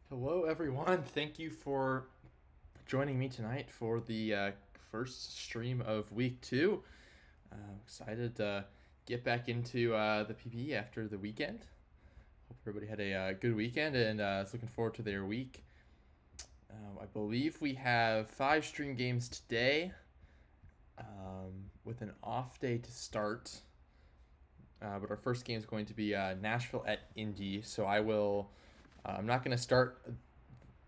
Hello, everyone. Thank you for joining me tonight for the first stream of week two. Excited to get back into the PPE after the weekend. Hope everybody had a good weekend and is looking forward to their week. I believe we have 5 stream games today with an off day to start. But our first game is going to be Nashville at Indy. So I'm not going to start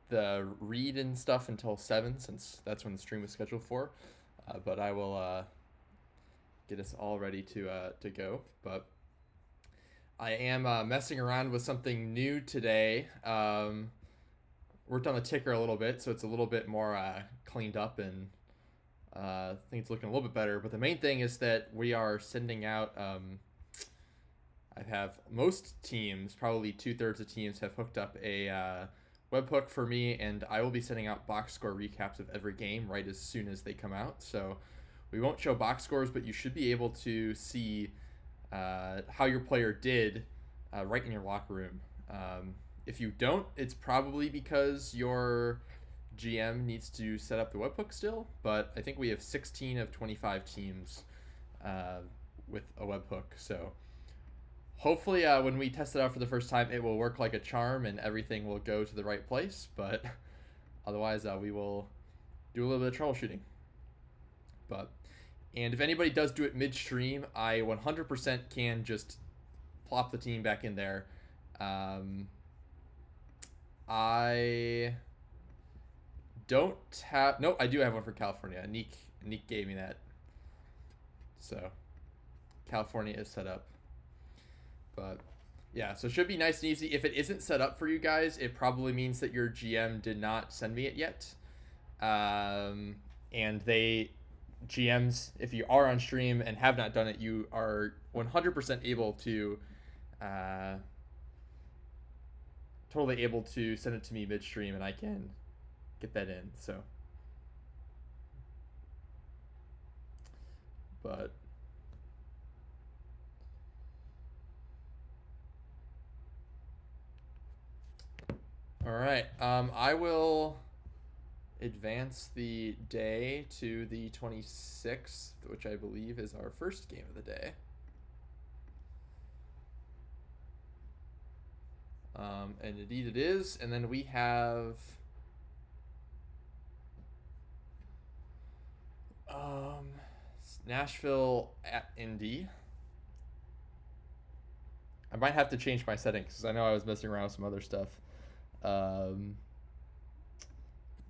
the read and stuff until 7 since that's when the stream was scheduled for. But I will get us all ready to go. But I am messing around with something new today. Worked on the ticker a little bit, so it's a little bit more cleaned up and I think it's looking a little bit better. But the main thing is that we are sending out. I have most teams, probably 2/3 of teams, have hooked up a webhook for me, and I will be sending out box score recaps of every game right as soon as they come out. So we won't show box scores, but you should be able to see how your player did right in your locker room. If you don't, it's probably because your GM needs to set up the webhook still, but I think we have 16 of 25 teams with a webhook. So hopefully, when we test it out for the first time, it will work like a charm and everything will go to the right place. But otherwise, we will do a little bit of troubleshooting. And if anybody does do it midstream, I 100% can just plop the team back in there. I don't have. No, I do have one for California. Neek gave me that. So California is set up. But yeah, so it should be nice and easy. If it isn't set up for you guys, it probably means that your GM did not send me it yet. And GMs, if you are on stream and have not done it, you are 100% able to, totally able to send it to me midstream and I can get that in. So, but all right. I will advance the day to the 26th, which I believe is our first game of the day. And indeed it is. And then we have Nashville at Indy. I might have to change my settings because I know I was messing around with some other stuff.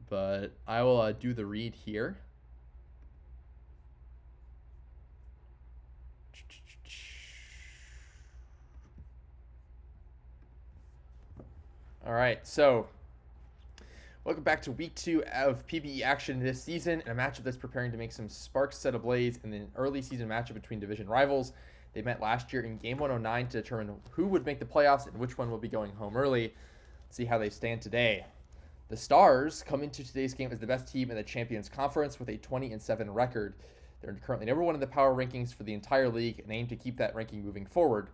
But I will do the read here. All right, so welcome back to week 2 of PBE action this season, and a matchup that's preparing to make some sparks set ablaze in an early season matchup between division rivals. They met last year in game 109 to determine who would make the playoffs and which one will be going home early. Let's see how they stand today. The Stars come into today's game as the best team in the Champions Conference with a 20-7 record. They're currently number 1 in the power rankings for the entire league and aim to keep that ranking moving forward.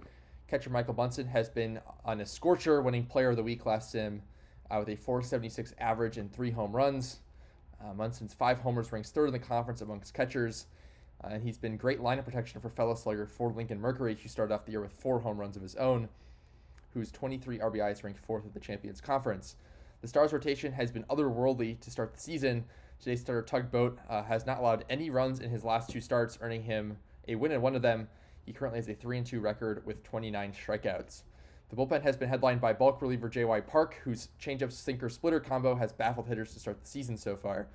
Catcher Michael Bunsen has been on a scorcher, winning Player of the Week last sim with a 476 average and 3 home runs. Bunsen's 5 homers ranks 3rd in the conference amongst catchers. And he's been great lineup protection for fellow slugger Ford Lincoln Mercury, who started off the year with 4 home runs of his own, whose 23 RBIs ranked 4th at the Champions Conference. The Stars' rotation has been otherworldly to start the season. Today's starter Tugboat has not allowed any runs in his last 2 starts, earning him a win in one of them. He currently has a 3-2 record with 29 strikeouts. The bullpen has been headlined by bulk reliever J.Y. Park, whose changeup sinker splitter combo has baffled hitters to start the season so far.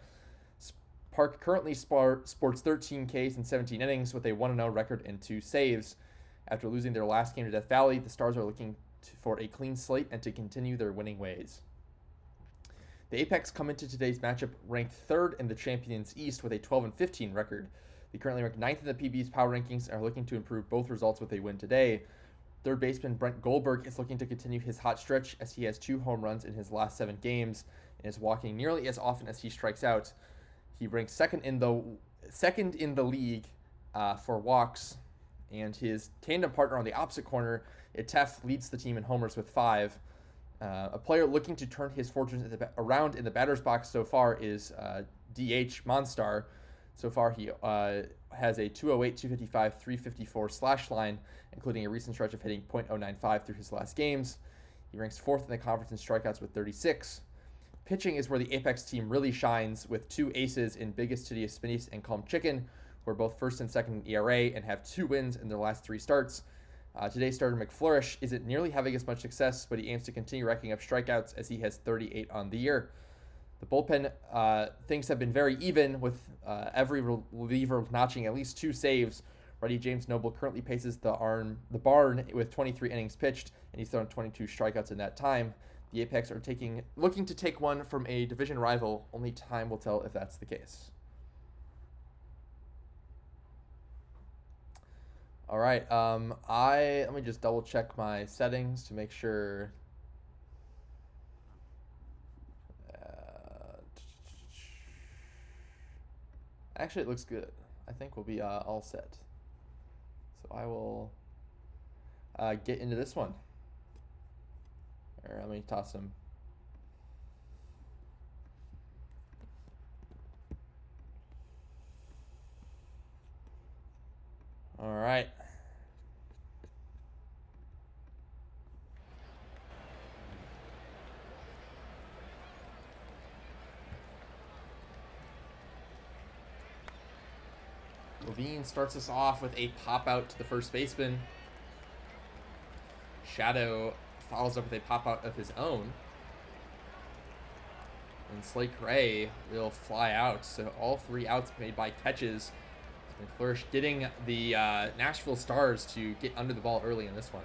Park currently sports 13 Ks in 17 innings with a 1-0 record and 2 saves. After losing their last game to Death Valley, the Stars are looking for a clean slate and to continue their winning ways. The Apex come into today's matchup ranked 3rd in the Champions East with a 12-15 record. They currently rank 9th in the PB's power rankings and are looking to improve both results with a win today. Third baseman Brent Goldberg is looking to continue his hot stretch as he has 2 home runs in his last 7 games and is walking nearly as often as he strikes out. He ranks second in the league for walks, and his tandem partner on the opposite corner, Itef, leads the team in homers with 5. A player looking to turn his fortunes around in the batter's box so far is DH Monstar. So far, he has a 208, 255, 354 slash line, including a recent stretch of hitting .095 through his last games. He ranks 4th in the conference in strikeouts with 36. Pitching is where the Apex team really shines, with 2 aces in Biggest Tedious Spinis and Calm Chicken, who are both 1st and 2nd in ERA and have 2 wins in their last 3 starts. Today's starter McFlourish isn't nearly having as much success, but he aims to continue racking up strikeouts as he has 38 on the year. The bullpen, things have been very even, with every reliever notching at least 2 saves. Righty James Noble currently paces the barn with 23 innings pitched, and he's thrown 22 strikeouts in that time. The Apex are looking to take one from a division rival. Only time will tell if that's the case. All right, let me just double check my settings to make sure. Actually, it looks good. I think we'll be all set. So I will get into this one. All right, let me toss them. All right. Levine starts us off with a pop out to the first baseman. Shadow follows up with a pop out of his own. And Slate Gray will fly out. So all 3 outs made by catches. McFlourish getting the Nashville Stars to get under the ball early in this one.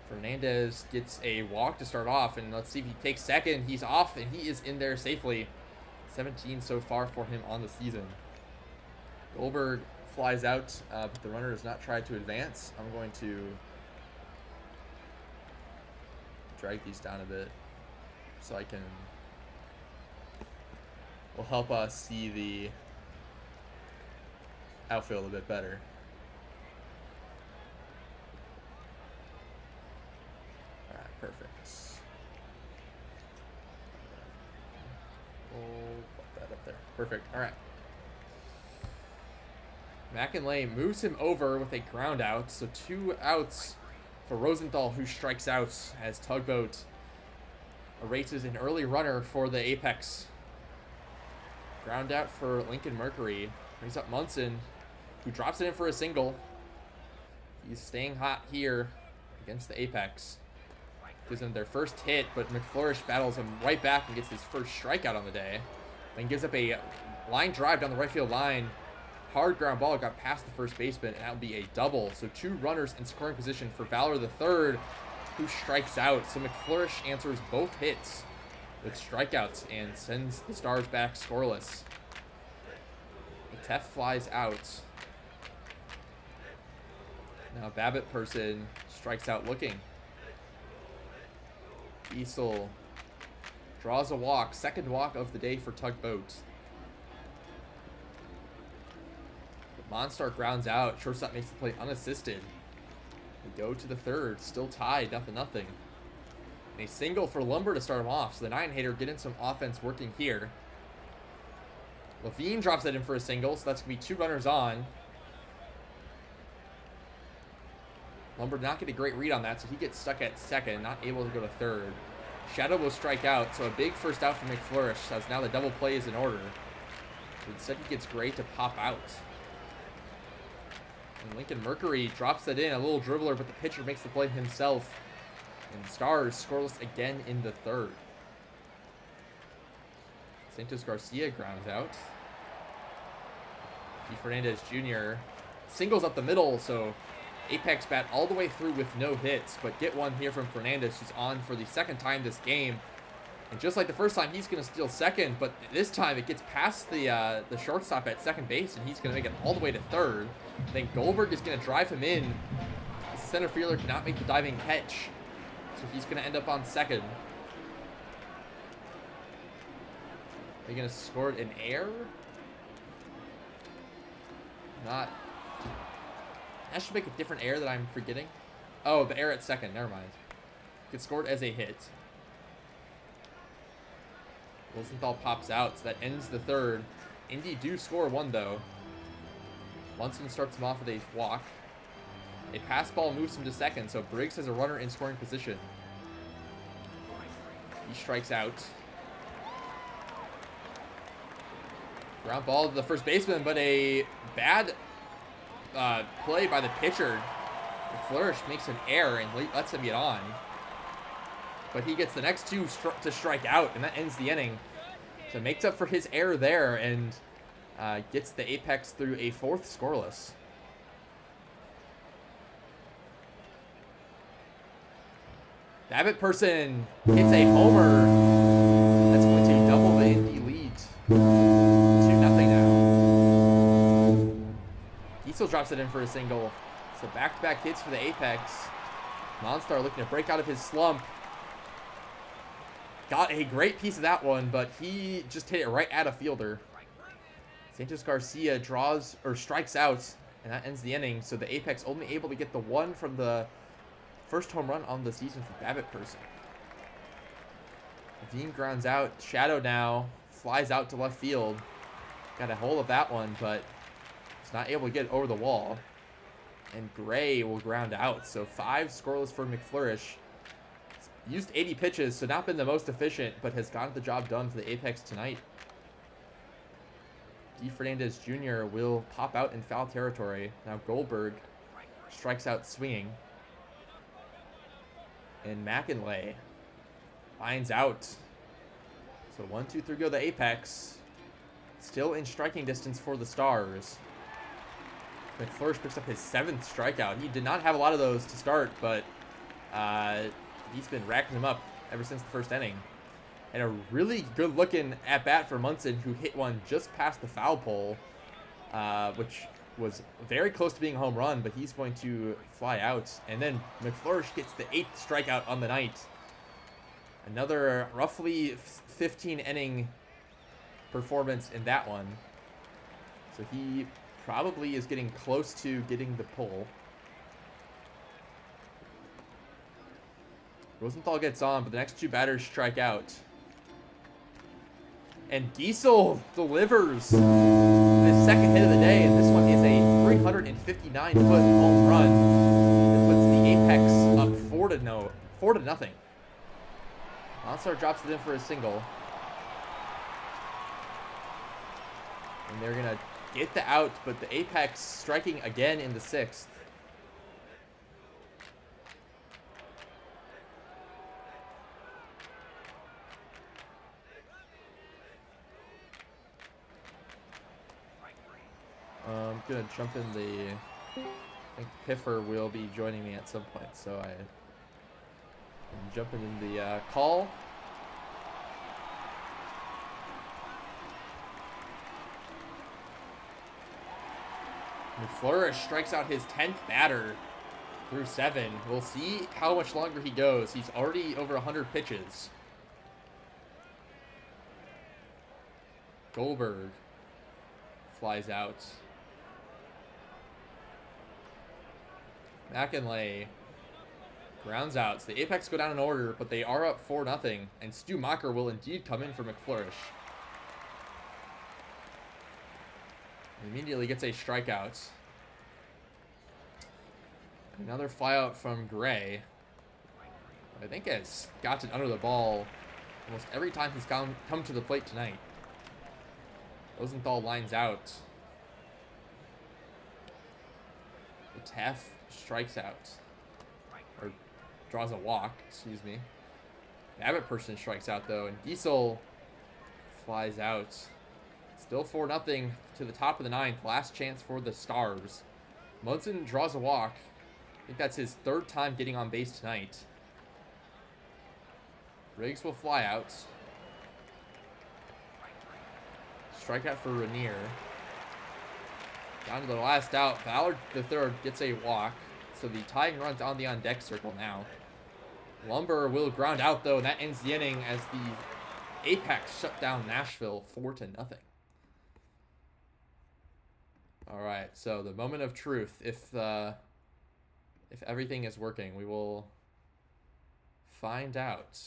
Fernandez gets a walk to start off, and let's see if he takes second. He's off, and he is in there safely. 17 so far for him on the season. Goldberg flies out, but the runner does not try to advance. I'm going to drag these down a bit so I can... will help us see the outfield a bit better. All right, perfect. We'll put that up there. Perfect. All right. McInlay moves him over with a ground out. So 2 outs for Rosenthal, who strikes out as Tugboat erases an early runner for the Apex. Ground out for Lincoln Mercury. Brings up Munson, who drops it in for a single. He's staying hot here against the Apex. Gives them their first hit, but McFlourish battles him right back and gets his first strikeout on the day. Then gives up a line drive down the right field line. Hard ground ball got past the first baseman, and that would be a double. So 2 runners in scoring position for Valor the third, who strikes out. So McFlourish answers both hits with strikeouts and sends the Stars back scoreless. Tef flies out. Now Babbitt person strikes out looking. Diesel draws a walk, 2nd walk of the day for Tugboat. Monstar grounds out, shortstop makes the play unassisted. We go to the 3rd, still tied, 0-0. And a single for Lumber to start him off, so the 9-hitter getting some offense working here. Levine drops that in for a single, so that's going to be 2 runners on. Lumber not get a great read on that, so he gets stuck at 2nd, not able to go to 3rd. Shadow will strike out, so a big first out for McFlourish, as now the double play is in order. Instead, he gets Gray to pop out. And Lincoln Mercury drops that in, a little dribbler, but the pitcher makes the play himself. And Stars scoreless again in the 3rd. Santos Garcia grounds out. G. Fernandez Jr. singles up the middle, so Apex bat all the way through with no hits, but get one here from Fernandez, who's on for the 2nd time this game. And just like the first time, he's going to steal 2nd, but this time it gets past the shortstop at 2nd base, and he's going to make it all the way to 3rd. Then Goldberg is going to drive him in. The center fielder cannot make the diving catch, so he's going to end up on 2nd. Are you going to score an error? Not That should make a different error that I'm forgetting. Oh, the error at second. Never mind. Gets scored as a hit. Rosenthal pops out, so that ends the third. Indy do score one, though. Munson starts him off with a walk. A pass ball moves him to second, so Briggs has a runner in scoring position. He strikes out. Ground ball to the first baseman, but a bad play by the pitcher. Flourish makes an error and lets him get on. But he gets the next two to strike out, and that ends the inning. So makes up for his error there and gets the Apex through a fourth scoreless. Babbitt person hits a homer. That's going to double the Indy lead. 2-0 now. Diesel drops it in for a single. So back-to-back hits for the Apex. Monstar looking to break out of his slump. Got a great piece of that one, but he just hit it right at a fielder. Santos Garcia draws or strikes out, and that ends the inning. So the Apex only able to get the one from the first home run on the season for Babbitt person. Dean grounds out. Shadow now flies out to left field. Got a hold of that one, but it's not able to get it over the wall. And Gray will ground out. So 5 scoreless for McFlourish. Used 80 pitches, so not been the most efficient, but has gotten the job done for the Apex tonight. D. Fernandez Jr. will pop out in foul territory. Now Goldberg strikes out swinging. And McInlay lines out. So 1, 2, 3 go the Apex. Still in striking distance for the Stars. McFlourish picks up his 7th strikeout. He did not have a lot of those to start, but he's been racking them up ever since the first inning. And a really good-looking at-bat for Munson, who hit one just past the foul pole, which was very close to being a home run, but he's going to fly out. And then McFlourish gets the 8th strikeout on the night. Another roughly 15-inning performance in that one. So he probably is getting close to getting the pull. Rosenthal gets on, but the next 2 batters strike out. And Giesel delivers his second hit of the day, and this one is a 359-foot home run that puts the Apex up 4-0. Monstar drops it in for a single. And they're going to get the out, but the Apex striking again in the 6th. I'm going to jump in the... I think Piffer will be joining me at some point, so I'm jumping in the call. McFlourish strikes out his 10th batter through 7. We'll see how much longer he goes. He's already over 100 pitches. Goldberg flies out. McInlay grounds out. So the Apex go down in order, but they are up 4-0. And Stu Mocker will indeed come in for McFlourish. Immediately gets a strikeout. Another flyout from Gray. I think has gotten under the ball almost every time he's come to the plate tonight. Rosenthal lines out. Taff strikes out. Or draws a walk, excuse me. Babbitt person strikes out though, and Giesel flies out. Still 4-0 to the top of the 9th. Last chance for the Stars. Munson draws a walk. I think that's his 3rd time getting on base tonight. Riggs will fly out. Strikeout for Rainier. Down to the last out. Ballard the 3rd gets a walk. So the tying run's on the on-deck circle now. Lumber will ground out though, and that ends the inning as the Apex shut down Nashville 4-0. All right, so the moment of truth. If everything is working, we will find out.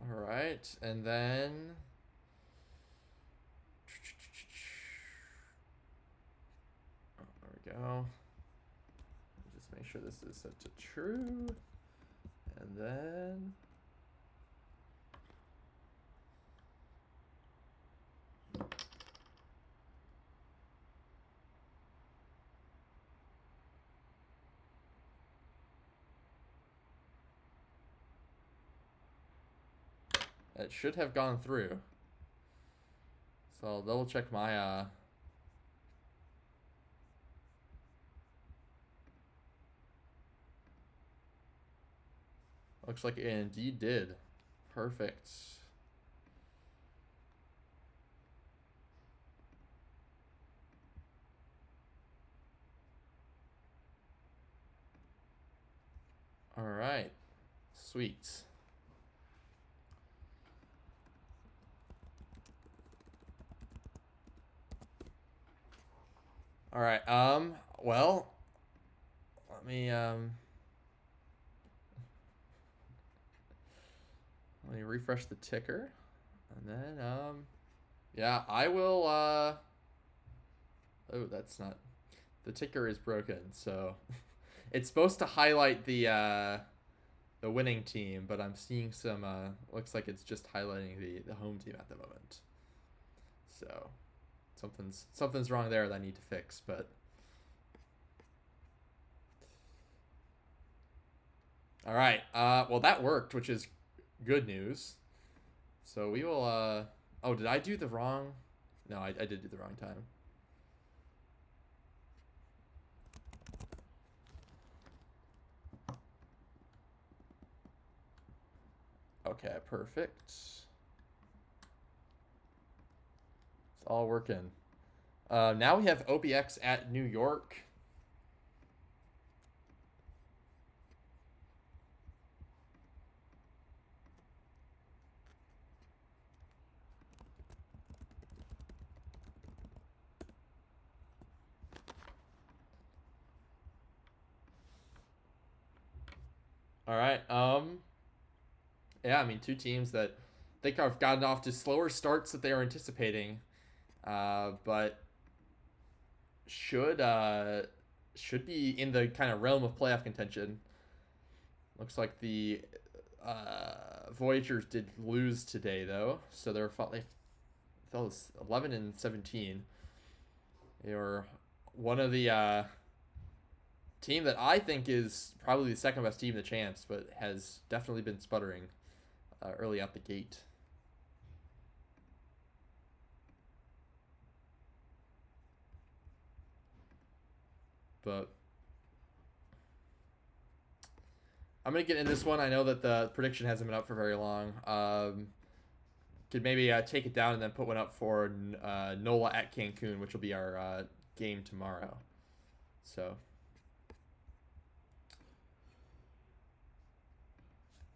All right, and then there we go. Just make sure this is set to true, and then it should have gone through. So I'll double check my looks like it indeed did. Perfect. All right. Sweet. All right. Well, let me refresh the ticker, and then yeah, I will oh, that's not, the ticker is broken, so it's supposed to highlight the winning team, but I'm seeing some looks like it's just highlighting the home team at the moment. So something's wrong there that I need to fix, but all right. Well, that worked, which is good news. So we will oh, did I do the wrong? No, I did do the wrong time. Okay, perfect. It's all working. Now we have OPX at New York. All right. Yeah, I mean, two teams that they have gotten off to slower starts that they were anticipating, but should be in the kind of realm of playoff contention. Looks like the Voyagers did lose today, though, so they fell 11-17. They were one of the team that I think is probably the second best team in the champs, but has definitely been sputtering early out the gate. But I'm going to get in this one. I know that the prediction hasn't been up for very long. Could maybe take it down and then put one up for NOLA at Cancun, which will be our game tomorrow. So,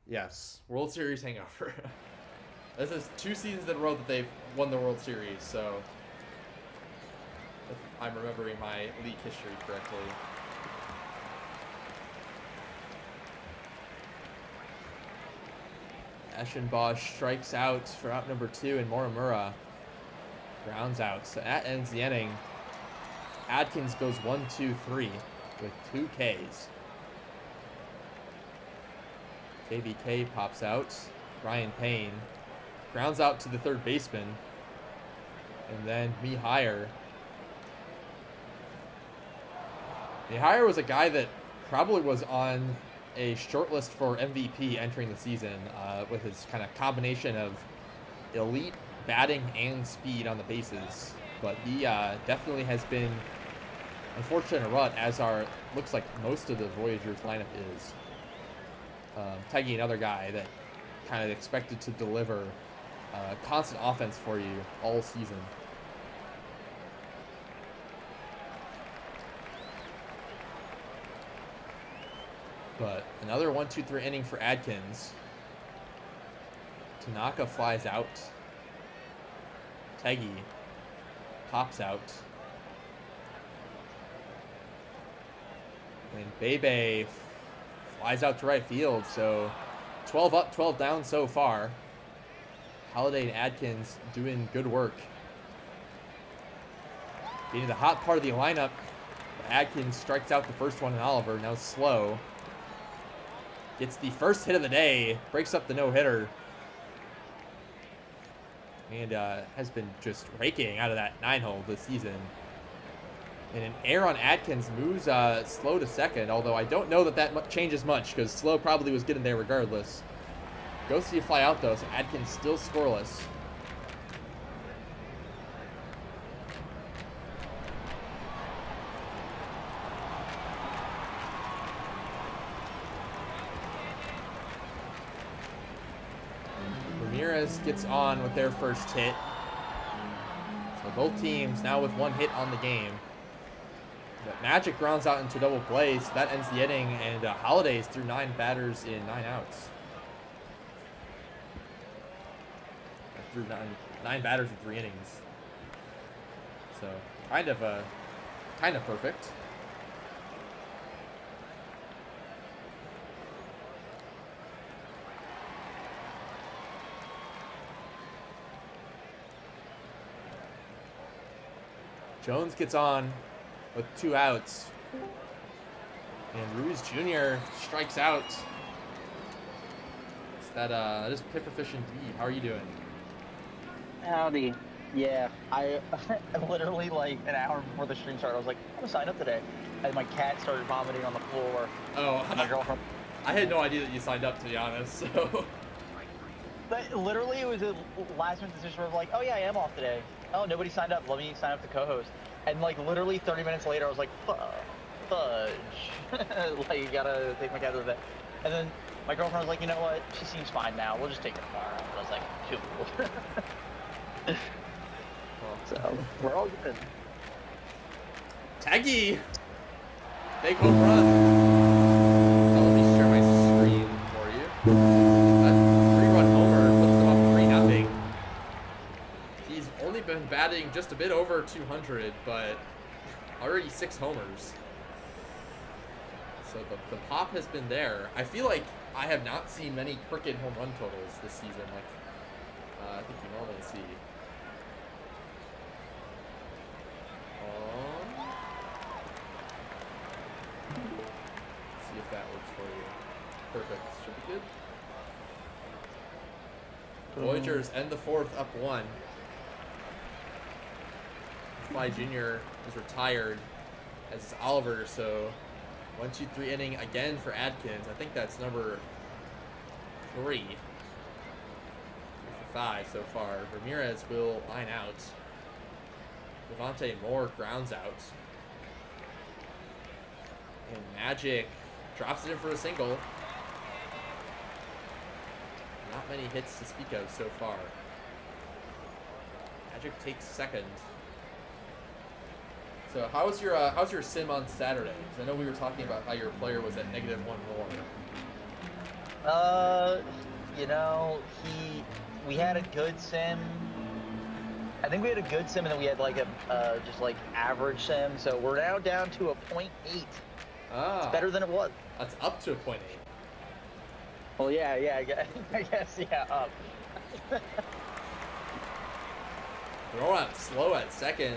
yes, World Series hangover. This is 2 seasons in a row that they've won the World Series, so if I'm remembering my league history correctly. Eschenbosch strikes out for out number 2, and Morimura grounds out. So that ends the inning. Adkins goes 1-2-3 with 2 Ks. JVK pops out. Brian Payne grounds out to the third baseman. And then Mihayer. Mihayer was a guy that probably was on a short list for MVP entering the season with his kind of combination of elite batting and speed on the bases. But he definitely has been unfortunate in a rut, as looks like most of the Voyagers lineup is. Tagging another guy that kind of expected to deliver constant offense for you all season. But another 1-2-3 inning for Adkins. Tanaka flies out. Tegi pops out. And Bebe flies out to right field. So 12 up, 12 down so far. Holiday and Adkins doing good work. Getting the hot part of the lineup. Adkins strikes out the first one in Oliver. Now slow. Gets the first hit of the day. Breaks up the no-hitter. And has been just raking out of that 9-hole this season. And an error on Adkins moves Slow to second, although I don't know that changes much because Slow probably was getting there regardless. Goes to fly out though, so Adkins still scoreless. Ramirez gets on with their first hit. So both teams now with one hit on the game. But Magic grounds out into double play, so that ends the inning, and Holidays threw 9 batters in 9 outs. Threw nine batters in 3 innings. So kind of perfect. Jones gets on with 2 outs. And Ruiz Jr. strikes out. That is Pifferfish indeed. How are you doing? Howdy. Yeah, I literally like an hour before the stream started, I was like, I'm gonna sign up today. And my cat started vomiting on the floor. Oh, my girlfriend. I had no idea that you signed up, to be honest, so. But literally, it was a last minute decision where I was like, oh yeah, I am off today. Oh, nobody signed up. Let me sign up to co-host. And like literally 30 minutes later, I was like, fudge. Like, you gotta take my cat to the vet. And then my girlfriend was like, you know what? She seems fine now. We'll just take her tomorrow. And I was like, cool. So, we're all good. Tegi! Big home run. So let me share my screen for you. A 3-run homer puts them up 3-0. He's only been batting just a bit over 200, but already 6 homers. So the pop has been there. I feel like I have not seen many cricket home run totals this season, like I think you normally see. See if that works for you. Perfect. Should be good. Voyagers end the 4th up 1. Fly Jr. is retired, as is Oliver, so 1-2-3 inning again for Adkins. I think that's number 3. 5 so far. Ramirez will line out. Devontae Moore grounds out. And Magic drops it in for a single. Not many hits to speak of so far. Magic takes second. So how's your sim on Saturday? Because I know we were talking about how your player was at -1 WAR. You know, we had a good sim. I think we had a good sim, and then we had like a just like average sim. So we're now down to a 0.8. Ah, it's better than it was. That's up to a 0.8. Well, yeah, I guess, yeah, up. Throw out Slow at second.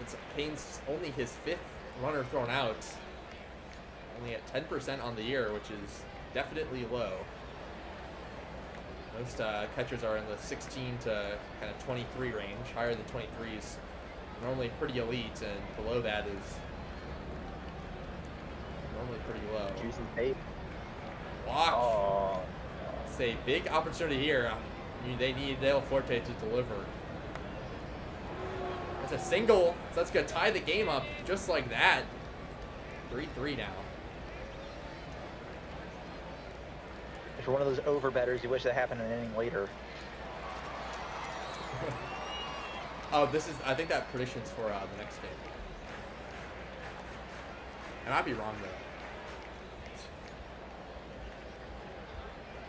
It's Payne's only his 5th runner thrown out. Only at 10% on the year, which is definitely low. Most catchers are in the 16 to kind of 23 range. Higher than 23 is normally pretty elite, and below that is normally pretty low. Juicy tape. Walk. Oh. It's a big opportunity here. They need Dale Forte to deliver. It's a single, so that's going to tie the game up just like that. 3-3 now. If you're one of those over bettors, you wish that happened an inning later. Oh, I think that prediction's for the next game. I might be wrong though.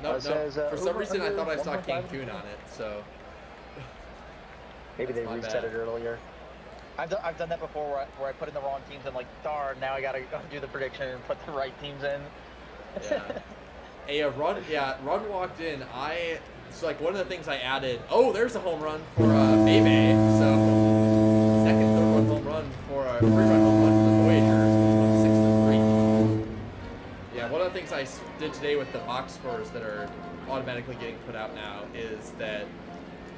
No, It no. says For some reason, I over thought I saw 1.5. Cancun on it, so Maybe that's they my reset bad. it earlier. I've done that before where I put in the wrong teams and like, darn, now I gotta do the prediction and put the right teams in. Yeah. Run walked in. It's like one of the things I added. Oh, there's a home run for Bebe. So second, third run home run for a three-run home run for the Voyagers. 6-3. Yeah, one of the things I did today with the box scores that are automatically getting put out now is that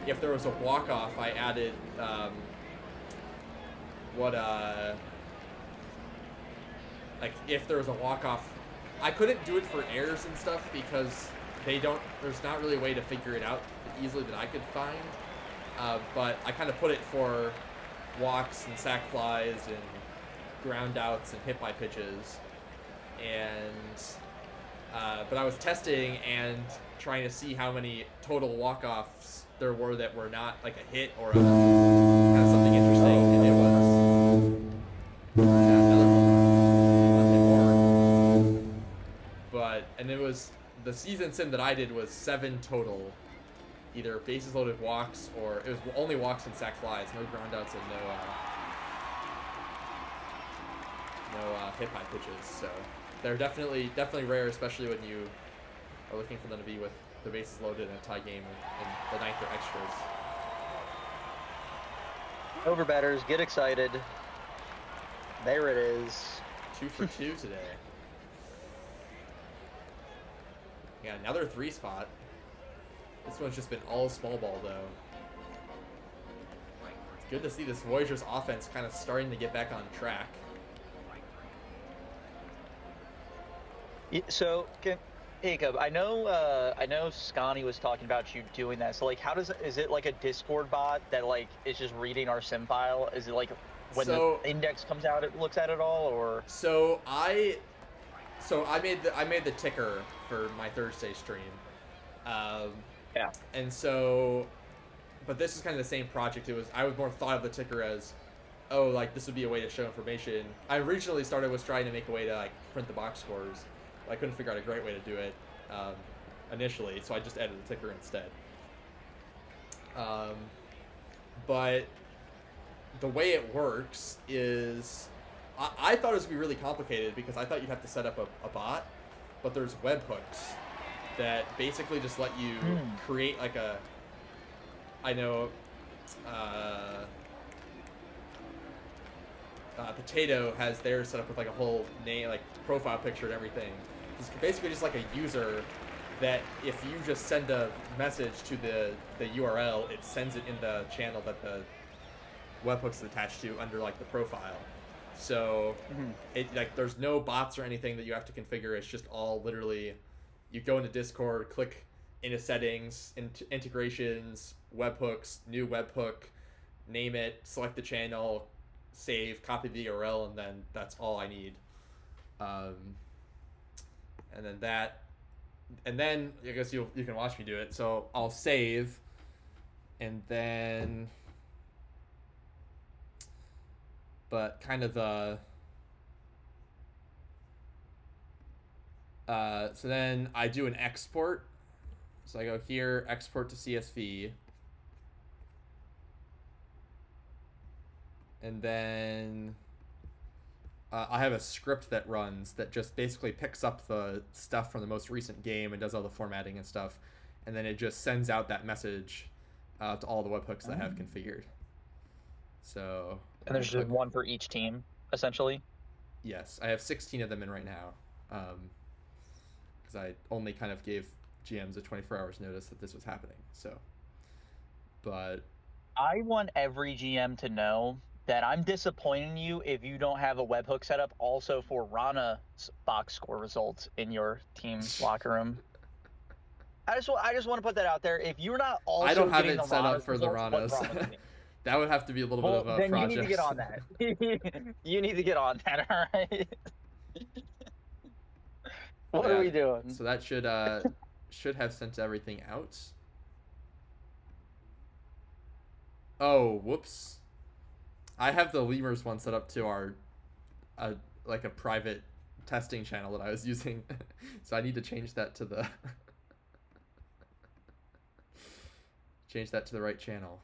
if there was a walk-off, I added like if there was a walk-off, I couldn't do it for errors and stuff because there's not really a way to figure it out easily that I could find. But I kind of put it for walks and sac flies and ground outs and hit by pitches. But I was testing and trying to see how many total walk-offs there were that were not like a hit or kind of something interesting, and it was another one. And it was the season sim that I did was 7 total, either bases loaded walks or it was only walks and sac flies, no ground outs and no hit by pitches. So they're definitely rare, especially when you are looking for them to be with the bases loaded in a tie game and the ninth or extras. Over batters, get excited. There it is. 2 for 2 today. Yeah, another 3 spot. This one's just been all small ball though. It's good to see this Voyagers offense kind of starting to get back on track. So, Hacob, I know Scotty was talking about you doing that. So, like, is it like a Discord bot that like is just reading our sim file? Is it like when the index comes out, it looks at it all, or? So I made the ticker for my Thursday stream. Yeah. And so, but this is kind of the same project. I was more thought of the ticker as, oh, like this would be a way to show information. I originally was trying to make a way to like print the box scores. I couldn't figure out a great way to do it initially, so I just added the ticker instead. But the way it works is, I thought it was going to be really complicated because I thought you'd have to set up a bot, but there's webhooks that basically just let you create like Potato has theirs set up with like a whole name, like profile picture and everything. It's basically just like a user that if you just send a message to the URL, it sends it in the channel that the webhook's attached to under like the profile. So it like there's no bots or anything that you have to configure. It's just all literally, you go into Discord, click into settings, integrations, webhooks, new webhook, name it, select the channel, save, copy the URL, and then that's all I need. And then I guess you can watch me do it. So I'll save, and then, but kind of so then I do an export. So I go here, export to CSV. And then I have a script that runs that just basically picks up the stuff from the most recent game and does all the formatting and stuff. And then it just sends out that message to all the webhooks that I have configured. So. And there's just one for each team, essentially? Yes, I have 16 of them in right now. Because I only kind of gave GMs a 24 hours notice that this was happening. So. But. I want every GM to know that I'm disappointing you if you don't have a webhook set up also for Rana's box score results in your team locker room. I just want to put that out there. If you're not also I don't have getting it set up for results, the what's Ranas. wrong with me? That would have to be a little bit of a then project. You need to get on that. You need to get on that, all right? What are we doing? So that should have sent everything out. Oh, whoops. I have the lemurs one set up to our like a private testing channel that I was using. So I need to change that to the change that to the right channel.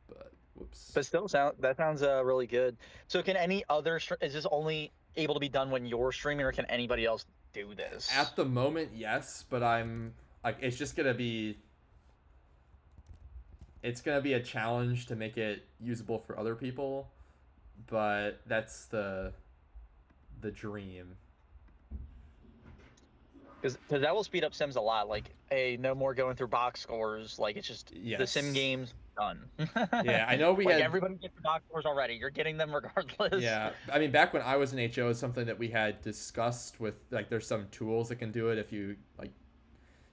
But whoops. But still, that sounds really good. So can any other is this only able to be done when you're streaming, or can anybody else do this? At the moment, yes, but I'm like it's just gonna be. It's gonna be a challenge to make it usable for other people, but that's the dream. Because that will speed up Sims a lot. Like, hey, no more going through box scores. Like, it's just the Sim Yes. game's done. Yeah, I know we like had. everybody gets the box scores already. You're getting them regardless. Yeah, I mean, back when I was in HO, it's something that we had discussed with like. There's some tools that can do it if you like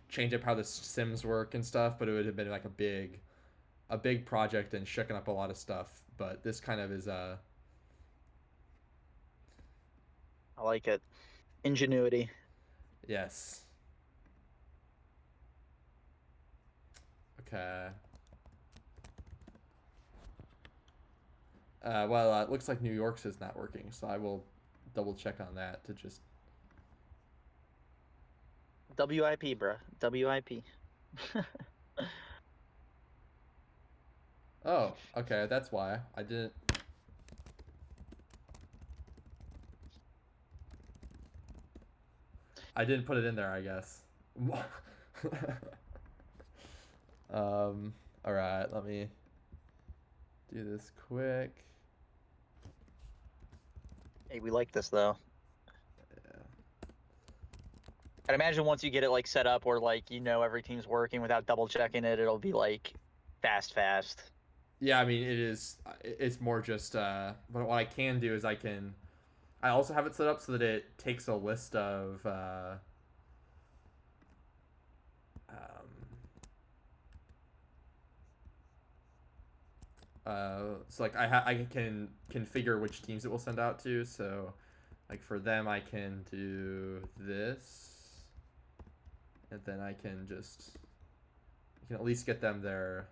change up how the Sims work and stuff, but it would have been like a big project and shooking up a lot of stuff. But this kind of is I like it. Ingenuity. yes. Okay. Well, it looks like New York's is not working, so I will double check on that to just. WIP, bruh. WIP. Oh, okay, that's why I didn't. I didn't put it in there, I guess. All right, let me do this quick. Hey, we like this though. Yeah. I'd imagine once you get it like set up where like every team's working without double checking it, it'll be like fast. Yeah, I mean it is. It's more just. But what I can do is I also have it set up so that it takes a list of. So like I can configure which teams it will send out to. So, like for them, I can do this, and then I can at least get them there.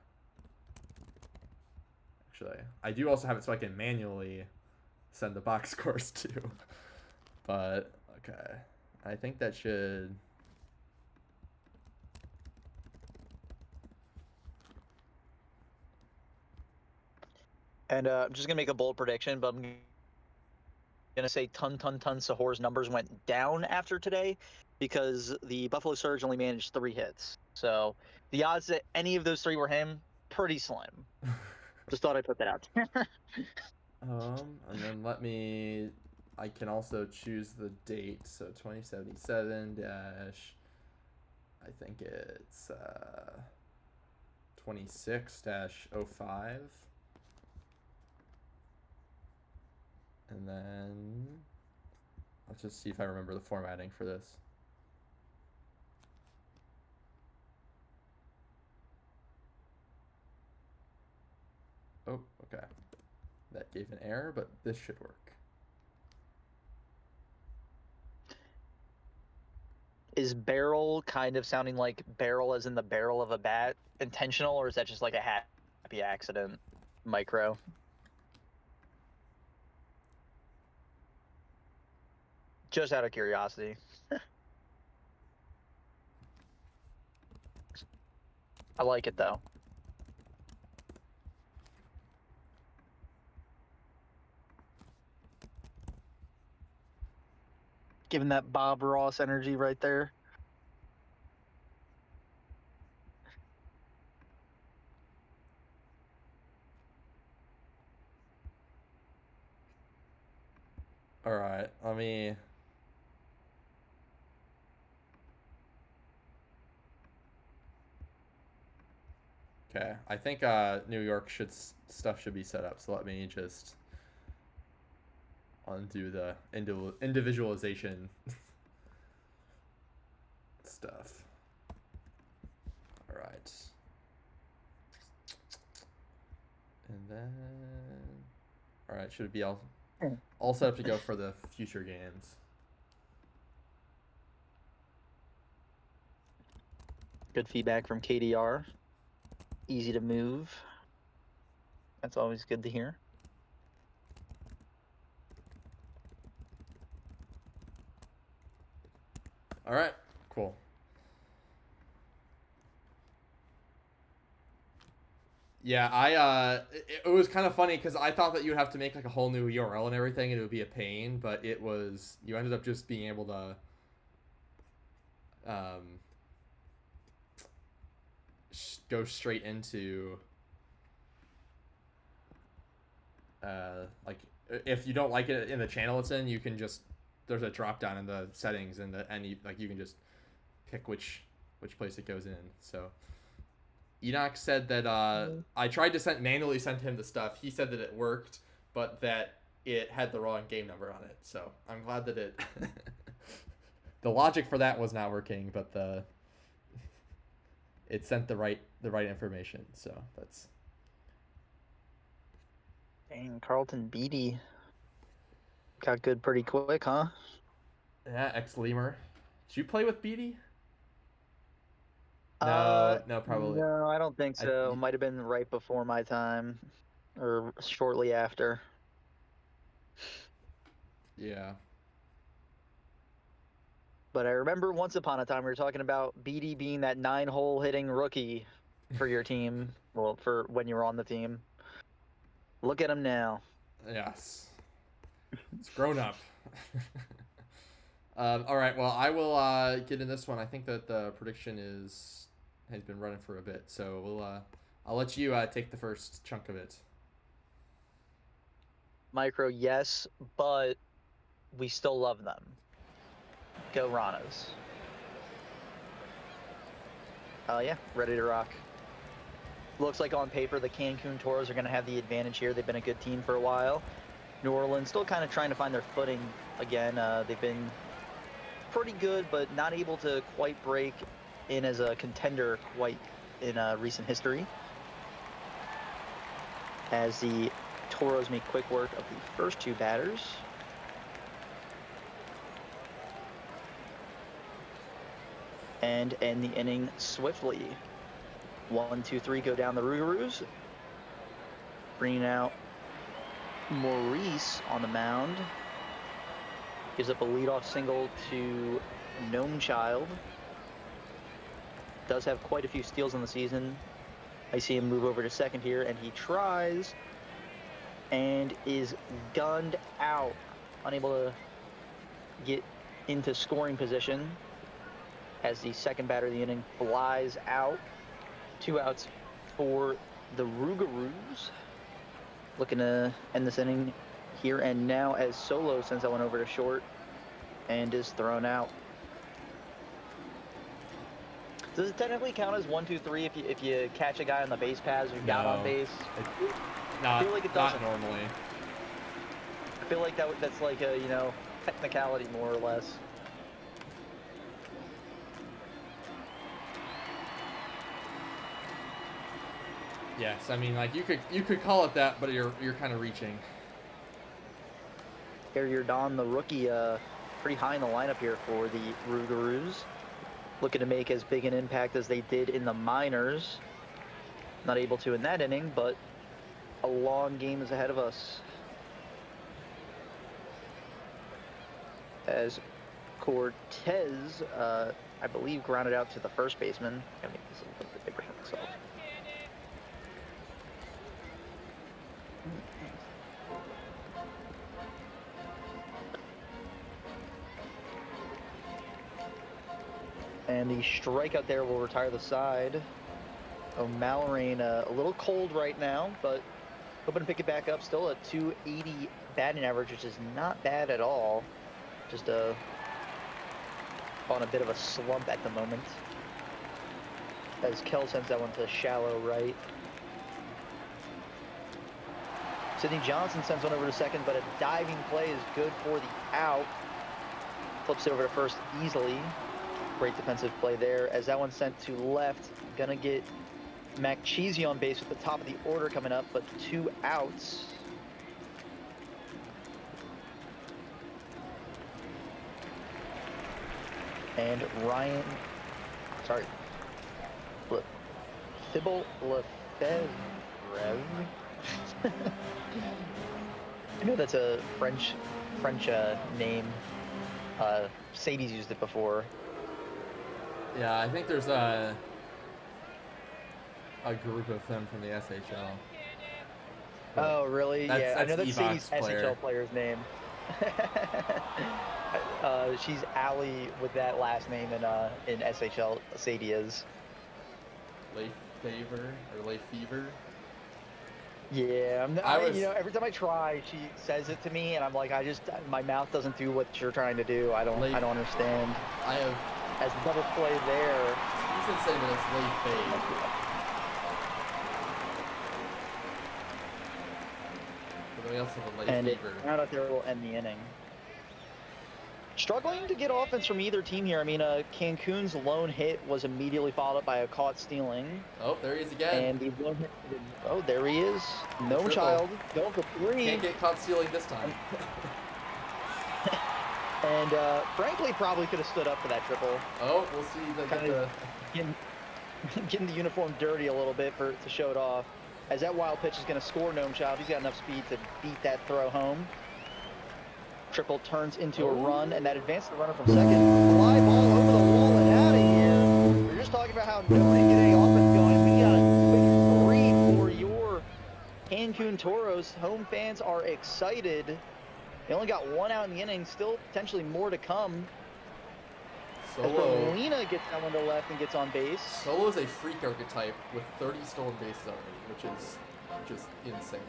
Actually, I do also have it so I can manually send the box scores too. But okay, I think that should. And I'm just gonna make a bold prediction, but I'm gonna say ton Sahor's numbers went down after today because the Buffalo Surge only managed 3 hits. So the odds that any of those 3 were him, pretty slim. Just thought I'd put that out there. And then I can also choose the date. So 2077 dash. I think it's 26-05. And then let's just see if I remember the formatting for this. Oh, okay. That gave an error, but this should work. Is barrel kind of sounding like barrel as in the barrel of a bat intentional, or is that just like a happy accident micro? Just out of curiosity. I like it though. Giving that Bob Ross energy right there. All right, let me. Okay, I think New York stuff should be set up. So let me just undo the individualization stuff. All right, and then all right, should be all set up to go for the future games. Good feedback from KDR. Easy to move. That's always good to hear. All right, cool. Yeah, it was kind of funny because I thought that you would have to make like a whole new URL and everything, and it would be a pain. But you ended up just being able to um, go straight into like if you don't like it in the channel it's in, you can just there's a drop down in the settings and you can just pick which place it goes in. So Enoch said that I tried to manually send him the stuff. He said that it worked, but that it had the wrong game number on it. So I'm glad that it the logic for that was not working, but it sent the right information. So that's Dang, Carlton Beatty got good pretty quick, huh? yeah. X Lemur, did you play with BD? No, probably. No, I don't think I so. Might have been right before my time, or shortly after. yeah. But I remember once upon a time we were talking about BD being that 9-hole hitting rookie for your team. Well, for when you were on the team. Look at him now. Yes. It's grown up. All right. Well, I will get in this one. I think that the prediction has been running for a bit, so I'll let you take the first chunk of it. Micro, yes, but we still love them. Go Ranas. Yeah, ready to rock. Looks like on paper the Cancun Toros are going to have the advantage here. They've been a good team for a while. New Orleans still kind of trying to find their footing again. They've been pretty good, but not able to quite break in as a contender quite in recent history. As the Toros make quick work of the first two batters. And end the inning swiftly. 1, 2, 3 go down the Rougarous. Bringing out Maurice on the mound. Gives up a leadoff single to Gnome Child. Does have quite a few steals in the season. I see him move over to second here, and he tries and is gunned out. Unable to get into scoring position as the second batter of the inning flies out. 2 outs for the Rougarous. Looking to end this inning here and now as Solo sends that one over to short and is thrown out. Does it technically count as 1, 2, 3 if you catch a guy on the base paths or got on base? I feel like it not doesn't. normally. I feel like that's like a technicality more or less. Yes, I mean like you could call it that, but you're kind of reaching. Carrier Don, the rookie, pretty high in the lineup here for the Rougarous. Looking to make as big an impact as they did in the minors. Not able to in that inning, but a long game is ahead of us. As Cortez, I believe, grounded out to the first baseman. I'm gonna make this a little bit bigger for myself. And the strikeout there will retire the side. O'Mallorain a little cold right now, but hoping to pick it back up. Still a 280 batting average, which is not bad at all. Just on a bit of a slump at the moment. As Kel sends that one to shallow right. Sidney Johnson sends one over to second, but a diving play is good for the out. Flips it over to first easily. Great defensive play there. As that one's sent to left, gonna get McCheesy on base with the top of the order coming up, but 2 outs. And Ryan, sorry, Thibault Lefebvre. I know that's a French name. Sadie's used it before. Yeah, I think there's a group of them from the SHL. Oh, really? Yeah, I That's know that's Sadie's Evok's player. SHL player's name. She's Allie with that last name in SHL. Sadie is. Fever. Yeah, was you know, every time I try, she says it to me, and I'm like, my mouth doesn't do what you're trying to do. I don't understand. I have As the double play there. You should say that it's Leigh Fade. But then we also have a Leigh Fever. And out there will end the inning. Struggling to get offense from either team here. I mean, Cancun's lone hit was immediately followed up by a caught stealing. Oh, there he is again. And the lone hit. Oh, there he is. Gnome Child going for 3. Can't get caught stealing this time. And frankly, probably could have stood up for that triple. Oh, we'll see. Getting the uniform dirty a little bit to show it off. As that wild pitch is going to score Gnome Child. He's got enough speed to beat that throw home. Triple turns into a run, and that advances the runner from second. Fly ball over the wall and out of here. We're just talking about how nobody get any offense going. We got a quick 3 for your Cancun Toros. Home fans are excited. They only got 1 out in the inning. Still potentially more to come. Solo. Molina gets that one to left and gets on base. Solo is a freak archetype with 30 stolen bases already, which is just insane.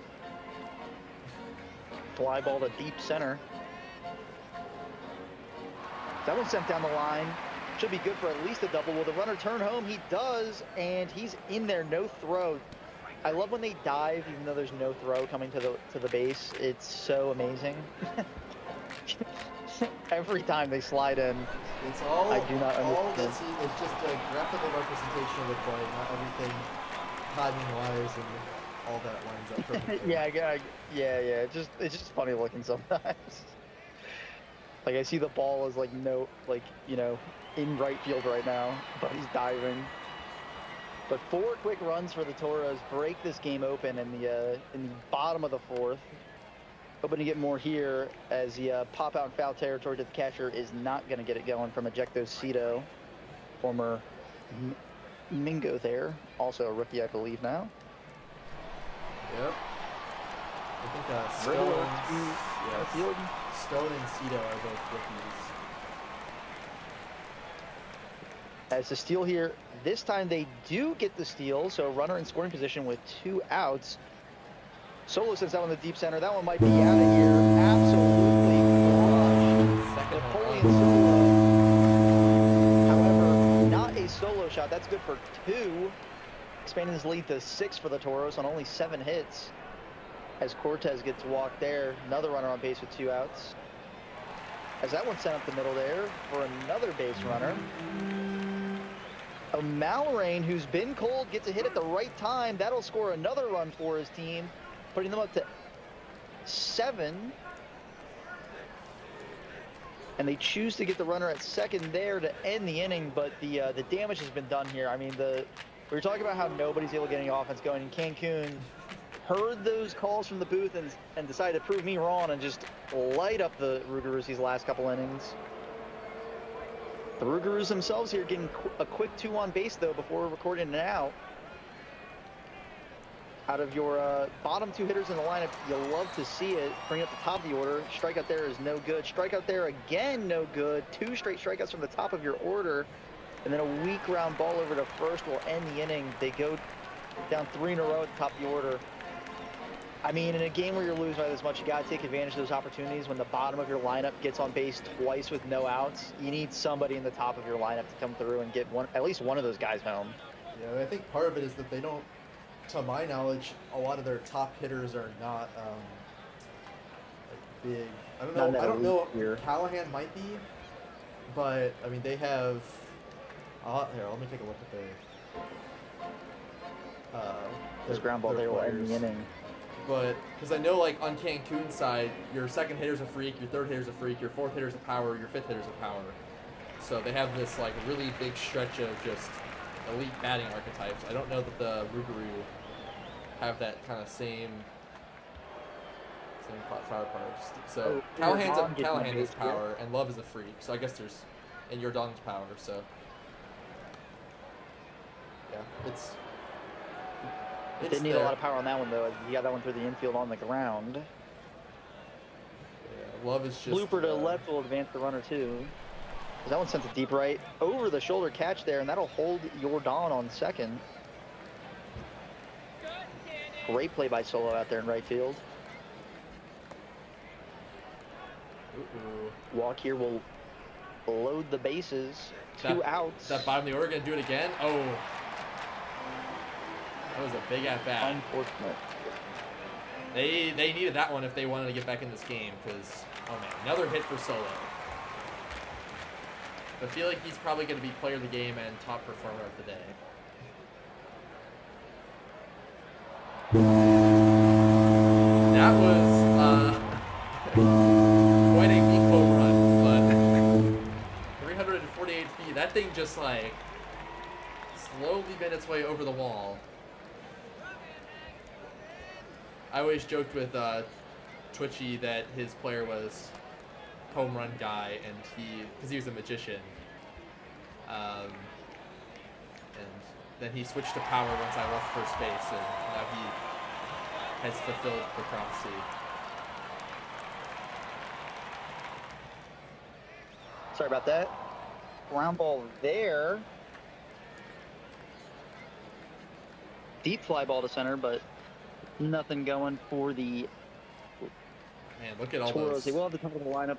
Fly ball to deep center. That one sent down the line. Should be good for at least a double. Will the runner turn home? He does, and he's in there. No throw. I love when they dive, even though there's no throw coming to the base. It's so amazing. Every time they slide in, it's all. I do not understand. All this is just a graphical representation of the play, not everything timing-wise and all that lines up perfectly. yeah. It's just funny looking sometimes. Like I see the ball is in right field right now, but he's diving. But 4 quick runs for the Toros break this game open in the bottom of the 4th. Hoping to get more here as the pop out in foul territory to the catcher is not going to get it going from Ejecto Cito, former Mingo there, also a rookie I believe now. Yep. I think Stone and Cito are both rookies. As the steal here, this time they do get the steal, so runner in scoring position with 2 outs. Solo sends that one to deep center. That one might be out of here. Absolutely crushed. Napoleon Solo. However, not a solo shot. That's good for 2. Expanding his lead to 6 for the Toros on only 7 hits. As Cortez gets walked there. Another runner on base with 2 outs. As that one sent up the middle there for another base runner. O'Malrain, who's been cold, gets a hit at the right time. That'll score another run for his team, putting them up to 7. And they choose to get the runner at second there to end the inning, but the damage has been done here. I mean, we were talking about how nobody's able to get any offense going, and Cancun heard those calls from the booth and decided to prove me wrong and just light up the Rougarous these last couple innings. The Rougarous themselves here getting a quick 2 on base, though, before recording an out. Out of your bottom 2 hitters in the lineup, you love to see it. Bring up the top of the order. Strikeout there is no good. Strikeout there again, no good. 2 straight strikeouts from the top of your order. And then a weak ground ball over to first will end the inning. They go down 3 in a row at the top of the order. I mean, in a game where you're losing by this much, you got to take advantage of those opportunities. When the bottom of your lineup gets on base twice with no outs, you need somebody in the top of your lineup to come through and get at least one of those guys home. Yeah, I think part of it is that they don't, to my knowledge, a lot of their top hitters are not big. I don't know. Here. Callahan might be, but I mean they have. Here, let me take a look at this ground ball there will end the inning. But because I know, like on Cancun's side, your second hitter's a freak, your third hitter's a freak, your fourth hitter's a power, your fifth hitter's a power. So they have this like really big stretch of just elite batting archetypes. I don't know that the Rougarou have that kind of same firepower. So Callahan is power, and Love is a freak. So I guess and Yordong's power. So yeah, Didn't need a lot of power on that one, though. He got that one through the infield on the ground. Yeah, Love is just... Blooper to left will advance the runner, too. That one sent it deep right. Over the shoulder catch there, and that'll hold Jordan on second. Great play by Solo out there in right field. Walk here will load the bases. Two outs. Is that bottom of the order going to do it again? Oh. That was a big at-bat. Unfortunate. They needed that one if they wanted to get back in this game because, oh man, another hit for Solo. I feel like he's probably going to be player of the game and top performer of the day. That was quite a weak home run, but 348 feet. That thing just like slowly made its way over the wall. I always joked with Twitchy that his player was home run guy, and because he was a magician, and then he switched to power once I left first base, and now he has fulfilled the prophecy. Sorry about that. Ground ball there. Deep fly ball to center, but nothing going for the Man, look at all Toros. those. They will have the top of the lineup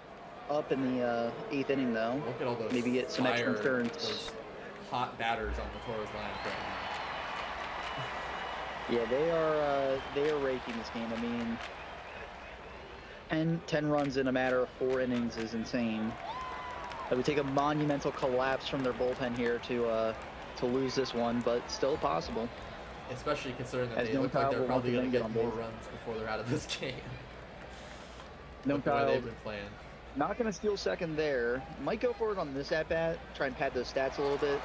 up in the 8th inning, though. Look at all those. Maybe get some extra turns. Those hot batters on the Toros lineup right now. Yeah, they are raking this game. I mean, 10 runs in a matter of 4 innings is insane. It would take a monumental collapse from their bullpen here to lose this one, but still possible. Especially considering that they look like they're probably going to get more runs before they're out of this game. No Kyle they've been playing. Not going to steal second there. Might go for it on this at-bat, try and pad those stats a little bit.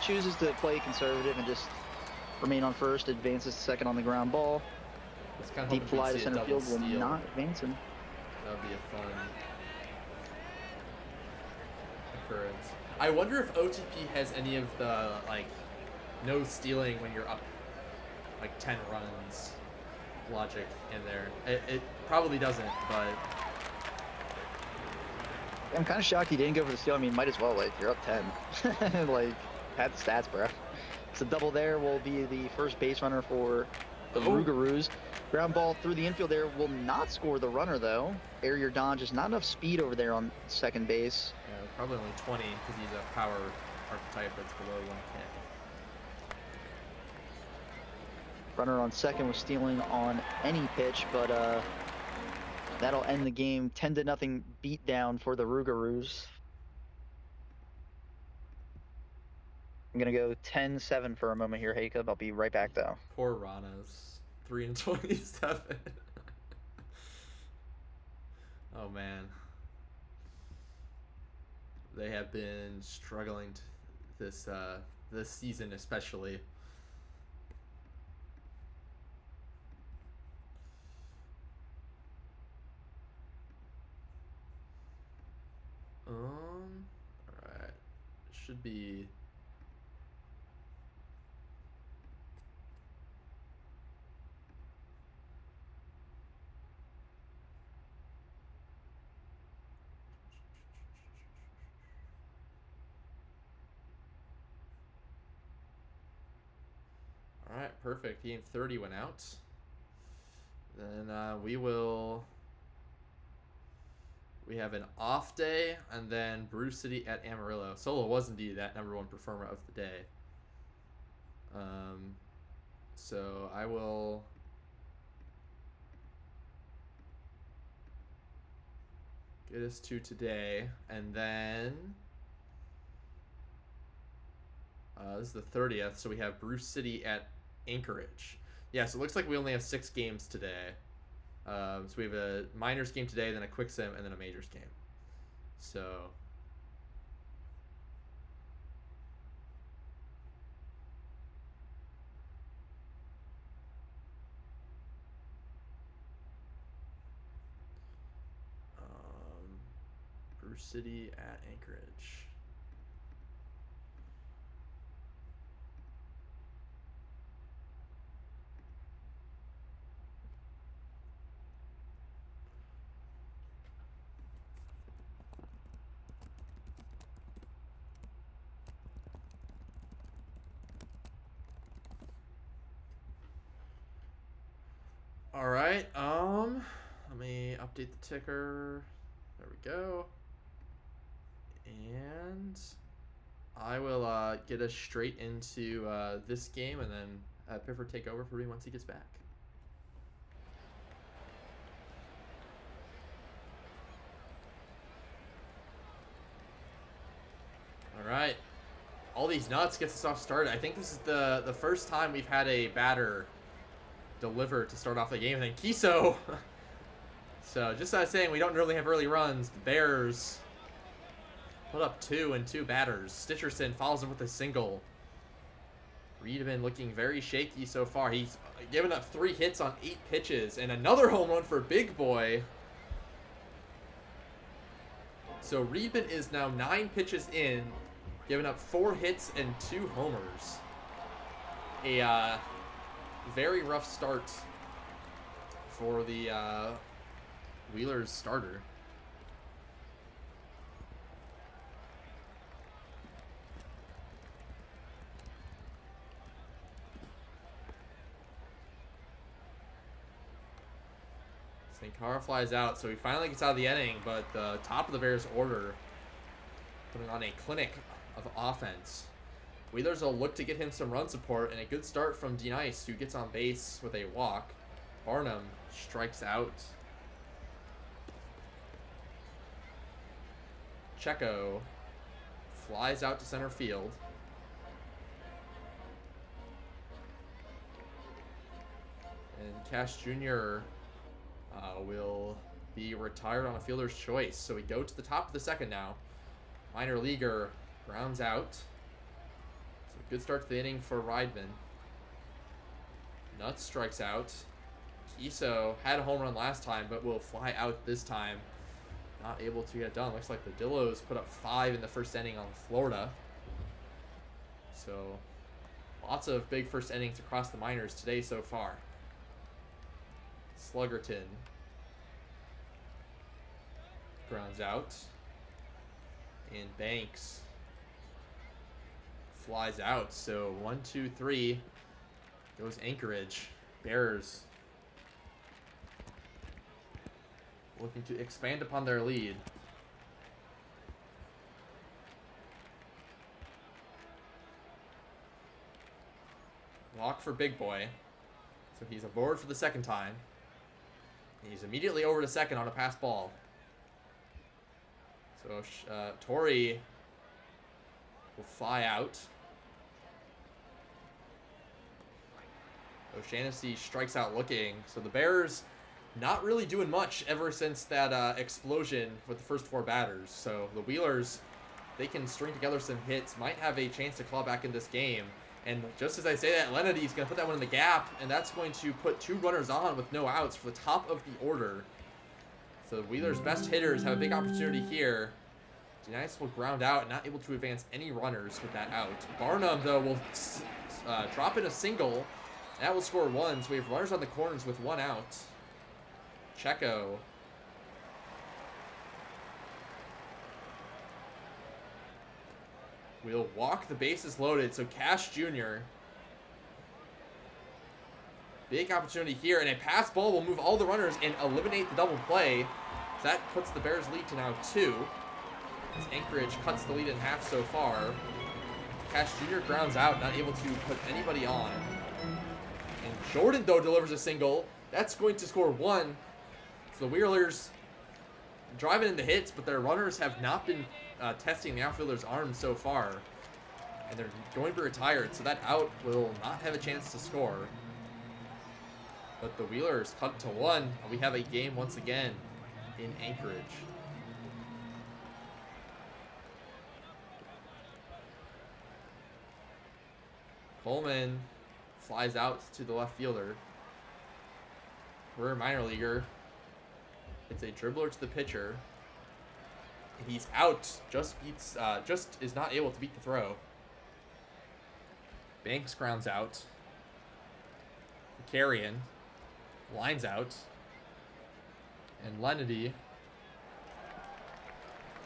Chooses to play conservative and just remain on first, advances to second on the ground ball. Deep fly to center field will not advance him. That would be a fun occurrence. I wonder if OTP has any of the, like, no stealing when you're up, like, 10 runs logic in there. It probably doesn't, but... I'm kind of shocked he didn't go for the steal. I mean, might as well. Like, you're up 10. Like, had the stats, bro. So double there will be the first base runner for the Rougarous. Ground ball through the infield there will not score the runner, though. Arier Don, just not enough speed over there on second base. Yeah, probably only 20 because he's a power archetype that's below 1K. Runner on second was stealing on any pitch, but that'll end the game. 10-0 beatdown for the Rougarous. I'm going to go 10-7 for a moment here, Hacob. I'll be right back, though. Poor Ranas. 3-27. Oh, man. They have been struggling this season, especially. Alright. Should be... Alright, perfect. Game 30 went out. Then we have an off day, and then Brew City at Amarillo. Solo was indeed that #1 performer of the day. So I will... get us to today, and then... this is the 30th, so we have Brew City at Anchorage. Yeah, so it looks like we only have 6 games today. So we have a minors game today, then a quick sim, and then a majors game. So... Brew City at Anchorage. All right. Let me update the ticker. There we go. And I will get us straight into this game, and then Pifford take over for me once he gets back. All right. All these nuts gets us off started. I think this is the first time we've had a batter deliver to start off the game. And then Kiso. So just as I was saying, we don't really have early runs. The Bears put up 2 and 2 batters. Stitcherson follows him with a single. Reedman looking very shaky so far. He's given up 3 hits on 8 pitches. And another home run for Big Boy. So Reedman is now 9 pitches in, giving up 4 hits and 2 homers. A very rough start for the Wheelers starter. Sankara flies out, so he finally gets out of the inning, but the top of the Bears order putting on a clinic of offense. Wheelers will look to get him some run support, and a good start from D-Nice, who gets on base with a walk. Barnum strikes out. Checo flies out to center field. And Cash Jr. Will be retired on a fielder's choice. So we go to the top of the second now. Minor leaguer grounds out. So good start to the inning for Reidman. Nuts strikes out. Kiso had a home run last time, but will fly out this time. Not able to get it done. Looks like the Dillos put up 5 in the first inning on Florida. So lots of big first innings across the minors today so far. Sluggerton grounds out. And Banks flies out. So 1, 2, 3 goes Anchorage. Bears looking to expand upon their lead. Walk for Big Boy. So he's aboard for the second time. He's immediately over to second on a pass ball. So Torrey will fly out. O'Shaughnessy strikes out looking. So the Bears not really doing much ever since that explosion with the first 4 batters. So the Wheelers, they can string together some hits, might have a chance to claw back in this game. And just as I say that, Lennedy's going to put that one in the gap, and that's going to put 2 runners on with no outs for the top of the order. So the Wheelers' best hitters have a big opportunity here. D-Nice will ground out and not able to advance any runners with that out. Barnum, though, will drop in a single. That will score 1, so we have runners on the corners with 1 out. Checo. We'll walk the bases loaded, so Cash Jr. Big opportunity here, and a pass ball will move all the runners and eliminate the double play. So that puts the Bears' lead to now 2. As Anchorage cuts the lead in half so far. Cash Jr. grounds out, not able to put anybody on. And Jordan, though, delivers a single. That's going to score 1. So the Wheelers driving in the hits, but their runners have not been testing the outfielder's arms so far. And they're going to be retired, so that out will not have a chance to score. But the Wheelers cut to 1. We have a game once again in Anchorage. Coleman flies out to the left fielder. Career minor leaguer. It's a dribbler to the pitcher. He's out. Just is not able to beat the throw. Banks grounds out. Carrion lines out. And Lennedy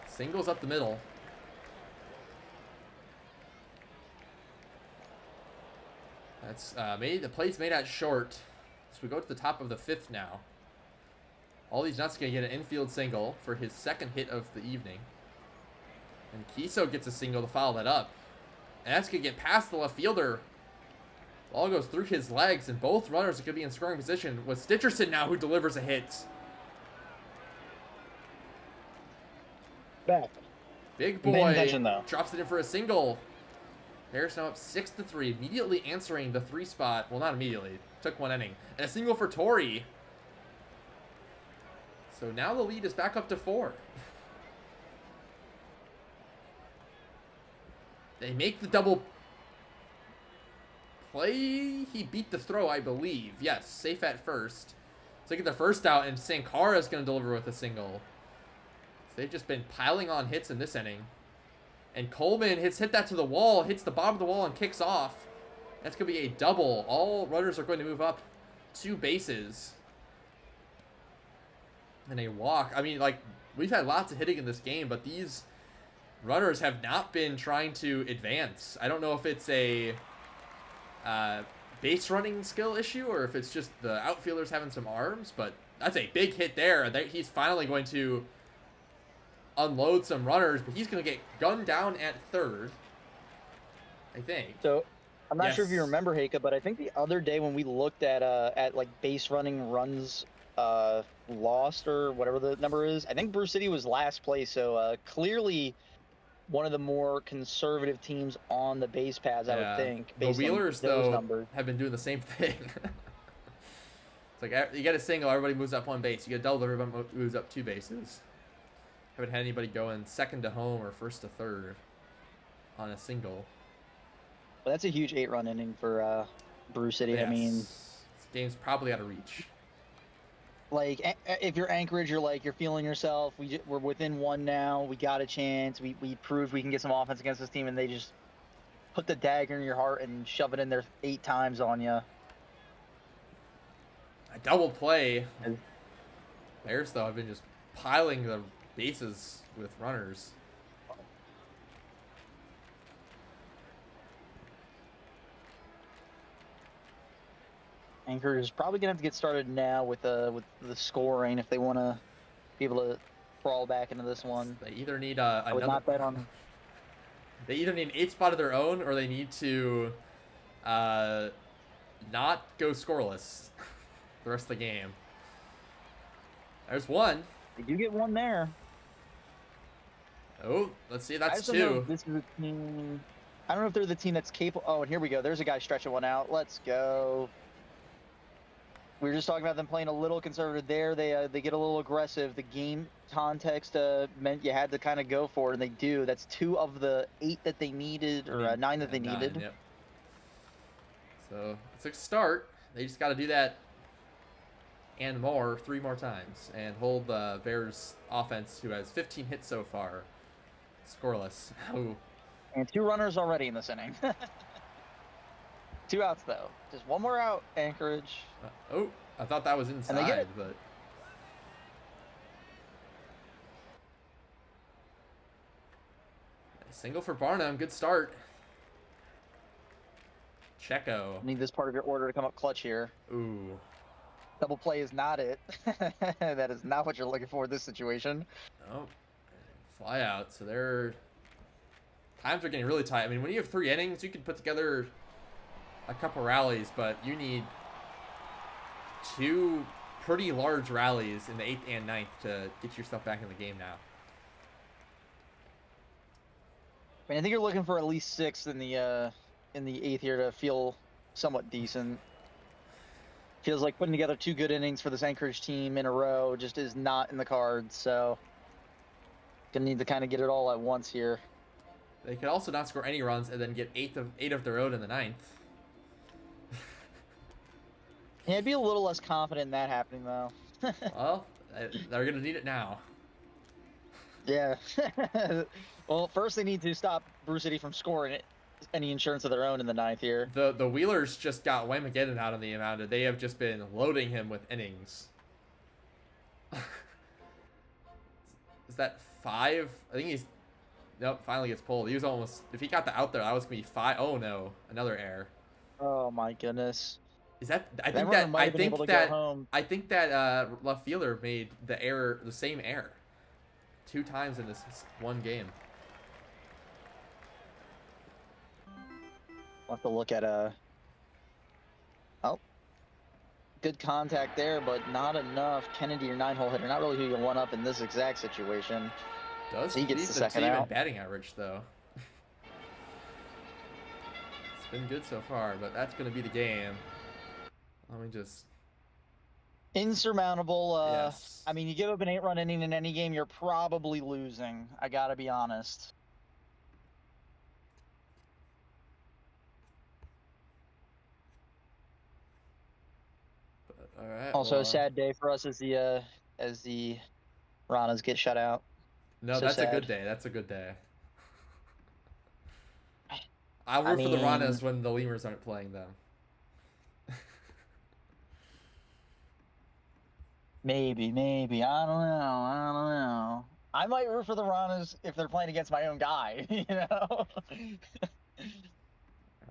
singles up the middle. That's the play's made at short. So we go to the top of the 5th now. All these nuts going to get an infield single for his 2nd hit of the evening. And Kiso gets a single to follow that up. And that's going to get past the left fielder. Ball goes through his legs, and both runners are going to be in scoring position with Stitcherson now, who delivers a hit. Back. Big Paying boy attention, though. drops it in for a single. Bears now up 6-3, immediately answering the 3 spot. Well, not immediately. Took 1 inning. And a single for Torrey. So now the lead is back up to 4. They make the double play. He beat the throw, I believe. Yes, safe at first. So they get the first out, and Sankara is going to deliver with a single. So they've just been piling on hits in this inning. And Coleman hit that to the wall, hits the bottom of the wall, and kicks off. That's going to be a double. All runners are going to move up 2 bases. And a walk. I mean, like, we've had lots of hitting in this game, but these runners have not been trying to advance. I don't know if it's a base running skill issue or if it's just the outfielders having some arms, but that's a big hit there. He's finally going to unload some runners, but he's going to get gunned down at 3rd, I think. So I'm not sure if you remember, Hacob, but I think the other day when we looked at like base running runs lost or whatever the number is, I think Bruce City was last place. So clearly one of the more conservative teams on the base paths, I would think. The Wheelers, though, have been doing the same thing. It's like you get a single, everybody moves up 1 base. You get a double, everybody moves up 2 bases. Haven't had anybody going 2nd to home or 1st to 3rd on a single. Well, that's a huge 8-run inning for Bruce City. Yes. I mean, this game's probably out of reach. Like, if you're Anchorage, you're feeling yourself. We're within 1 now. We got a chance. We proved we can get some offense against this team, and they just put the dagger in your heart and shove it in there 8 times on you. A double play. Bears, though, have been just piling the bases with runners. Anchorage is probably gonna have to get started now with the scoring if they want to be able to crawl back into this one. They either need I would not bet on. They either need an 8 spot of their own, or they need to not go scoreless the rest of the game. There's 1. They do get 1 there. Oh, let's see. That's 2. Know if this is a team. I don't know if they're the team that's capable. Oh, and here we go. There's a guy stretching 1 out. Let's go. We were just talking about them playing a little conservative there. They get a little aggressive. The game context meant you had to kind of go for it, and they do. That's 2 of the 8 that they needed, or 9 that they needed. Yep. So it's a start. They just got to do that and more 3 more times and hold the Bears offense, who has 15 hits so far, scoreless. Oh. And 2 runners already in this inning. 2 outs, though. Just 1 more out, Anchorage. I thought that was inside, but... Single for Barnum. Good start. Checo. Need this part of your order to come up clutch here. Ooh. Double play is not it. That is not what you're looking for in this situation. Oh. Fly out. So they're... Times are getting really tight. I mean, when you have 3 innings, you can put together a couple rallies, but you need 2 pretty large rallies in the 8th and 9th to get yourself back in the game now. I mean, I think you're looking for at least 6 in the 8th here to feel somewhat decent. Feels like putting together 2 good innings for this Anchorage team in a row just is not in the cards, so gonna need to kind of get it all at once here. They could also not score any runs and then get 8 of their own in the 9th. Yeah, I'd be a little less confident in that happening, though. Well, they're going to need it now. Yeah. Well, first they need to stop Bruce City from scoring any insurance of their own in the 9th here. The Wheelers just got Whamageddon out on the amount. They have just been loading him with innings. Is that 5? I think he's... Nope, finally gets pulled. He was almost... If he got the out there, that was going to be 5. Oh, no. Another error. Oh, my goodness. Is that? Everyone might have been able to go home. I think that left fielder made the same error 2 times in this one game. We'll have to look at oh, good contact there, but not enough. Kennedy, your 9-hole hitter, not really who you want up in this exact situation. Does he gets lead the the second team in out. batting average though. It's been good so far, but that's going to be the game. Let me just. Insurmountable. Yes. I mean, you give up an 8-run inning in any game, you're probably losing. I gotta be honest. But, all right. Also, well, a sad day for us as the Ranas get shut out. No, so that's sad. a good day. That's a good day. I'll root for the Ranas when the Lemurs aren't playing them. Maybe. I don't know. I might root for the Ranas if they're playing against my own guy, you know?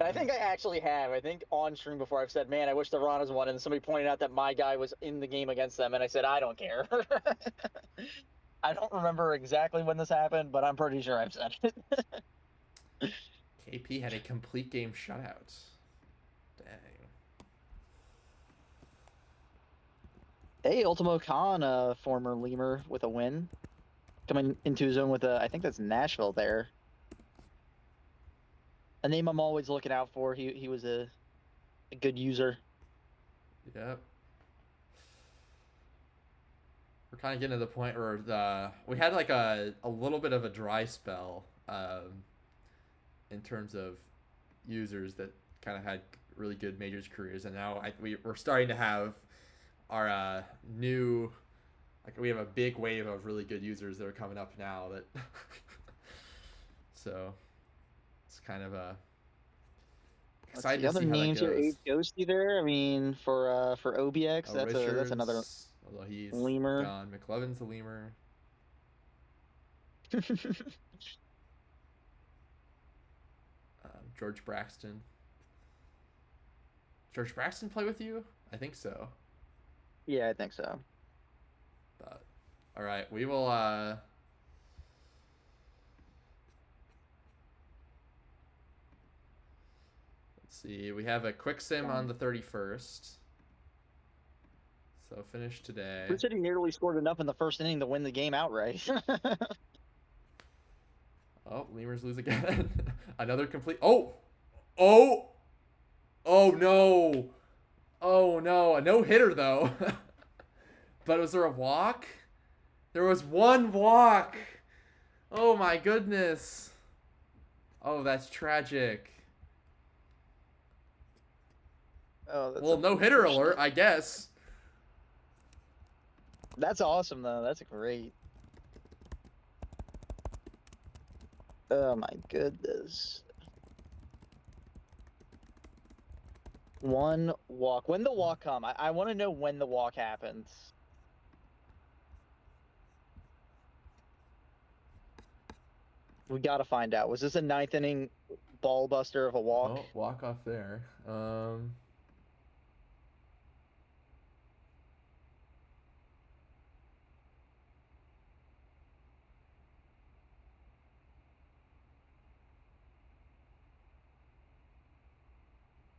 I think I actually have. I think on stream before I've said, man, I wish the Ranas won, and somebody pointed out that my guy was in the game against them, and I said, I don't care. I don't remember exactly when this happened, but I'm pretty sure I've said it. KP had a complete game shutout. Dang. Hey, Ultimo Khan, former Lemur with a win. Coming into his own with I think that's Nashville there. A name I'm always looking out for. He was a good user. Yep. We're kind of getting to the point where we had like a little bit of a dry spell in terms of users that kind of had really good majors careers, and now we're starting to have our new, like, we have a big wave of really good users that are coming up now that so it's kind of excited to see how that names goes. Here, Abe Ghosty there. I mean, for OBX, that's another although he's lemur. gone. McLevin's a lemur. George Braxton. George Braxton play with you? I think so. Yeah, I think so. But all right, we will let's see. We have a quick sim on the 31st. So finish today. Blue City nearly scored enough in the first inning to win the game outright. Oh, Lemurs lose again. Another complete. Oh no. Oh no, a no-hitter though. But was there a walk? There was one walk. Oh my goodness. Oh, that's tragic. Oh, that's well, no-hitter alert, I guess. That's awesome though. That's great. Oh my goodness. One walk. When the walk come? I want to know when the walk happens. We got to find out. Was this a 9th inning ball buster of a walk? Oh, walk off there.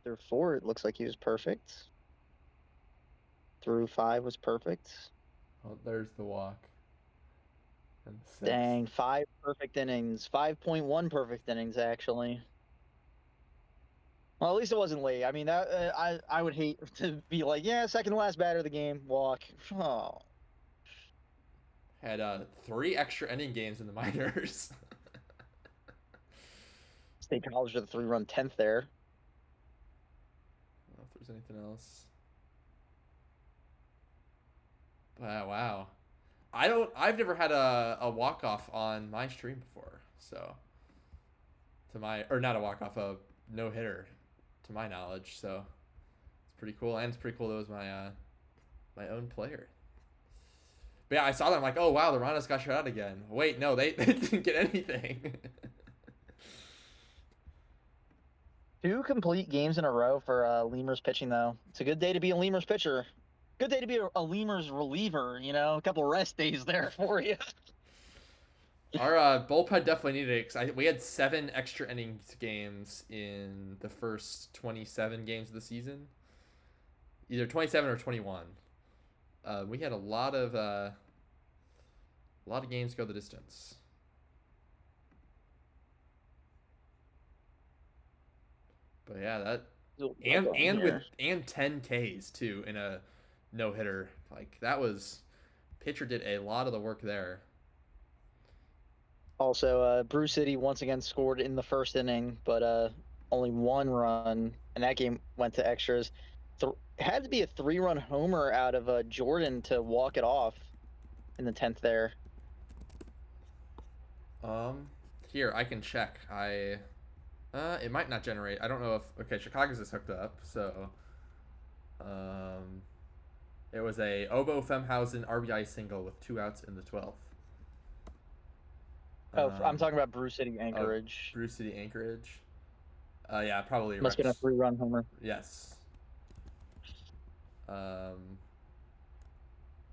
Through 4, it looks like he was perfect. Through 5 was perfect. Oh, there's the walk. And 6. Dang, 5 perfect innings. 5.1 perfect innings, actually. Well, at least it wasn't late. I mean, that I would hate to be like, yeah, second to last batter of the game, walk. Oh. Had 3 extra inning games in the minors. State College with a 3-run 10th there. I don't know if there's anything else. Wow. I've never had a walk-off on my stream before, so not a walk-off, a no-hitter to my knowledge, so it's pretty cool. And it's pretty cool that it was my own player. But yeah, I saw that, I'm like, oh wow, the Ranas got shut out again. Wait, no, they didn't get anything. 2 complete games in a row for Lemurs pitching, though. It's a good day to be a Lemurs pitcher. Good day to be a Lemurs reliever, a couple rest days there for you. Our bullpen definitely needed it because we had 7 extra innings games in the first 27 games of the season, either 27 or 21. We had a lot of games go the distance. But yeah, that and 10 Ks too in a no hitter. Like that was pitcher did a lot of the work there. Also, Brew City once again scored in the first inning, but only 1 run, and that game went to extras. It had to be a 3-run homer out of Jordan to walk it off in the 10th there. Here I can check. It might not generate. I don't know if okay. Chicago's is hooked up, so it was a Obo Femhausen RBI single with 2 outs in the 12th. I'm talking about Brew City Anchorage. Brew City Anchorage. Yeah, probably. Must have been a 3-run homer. Yes.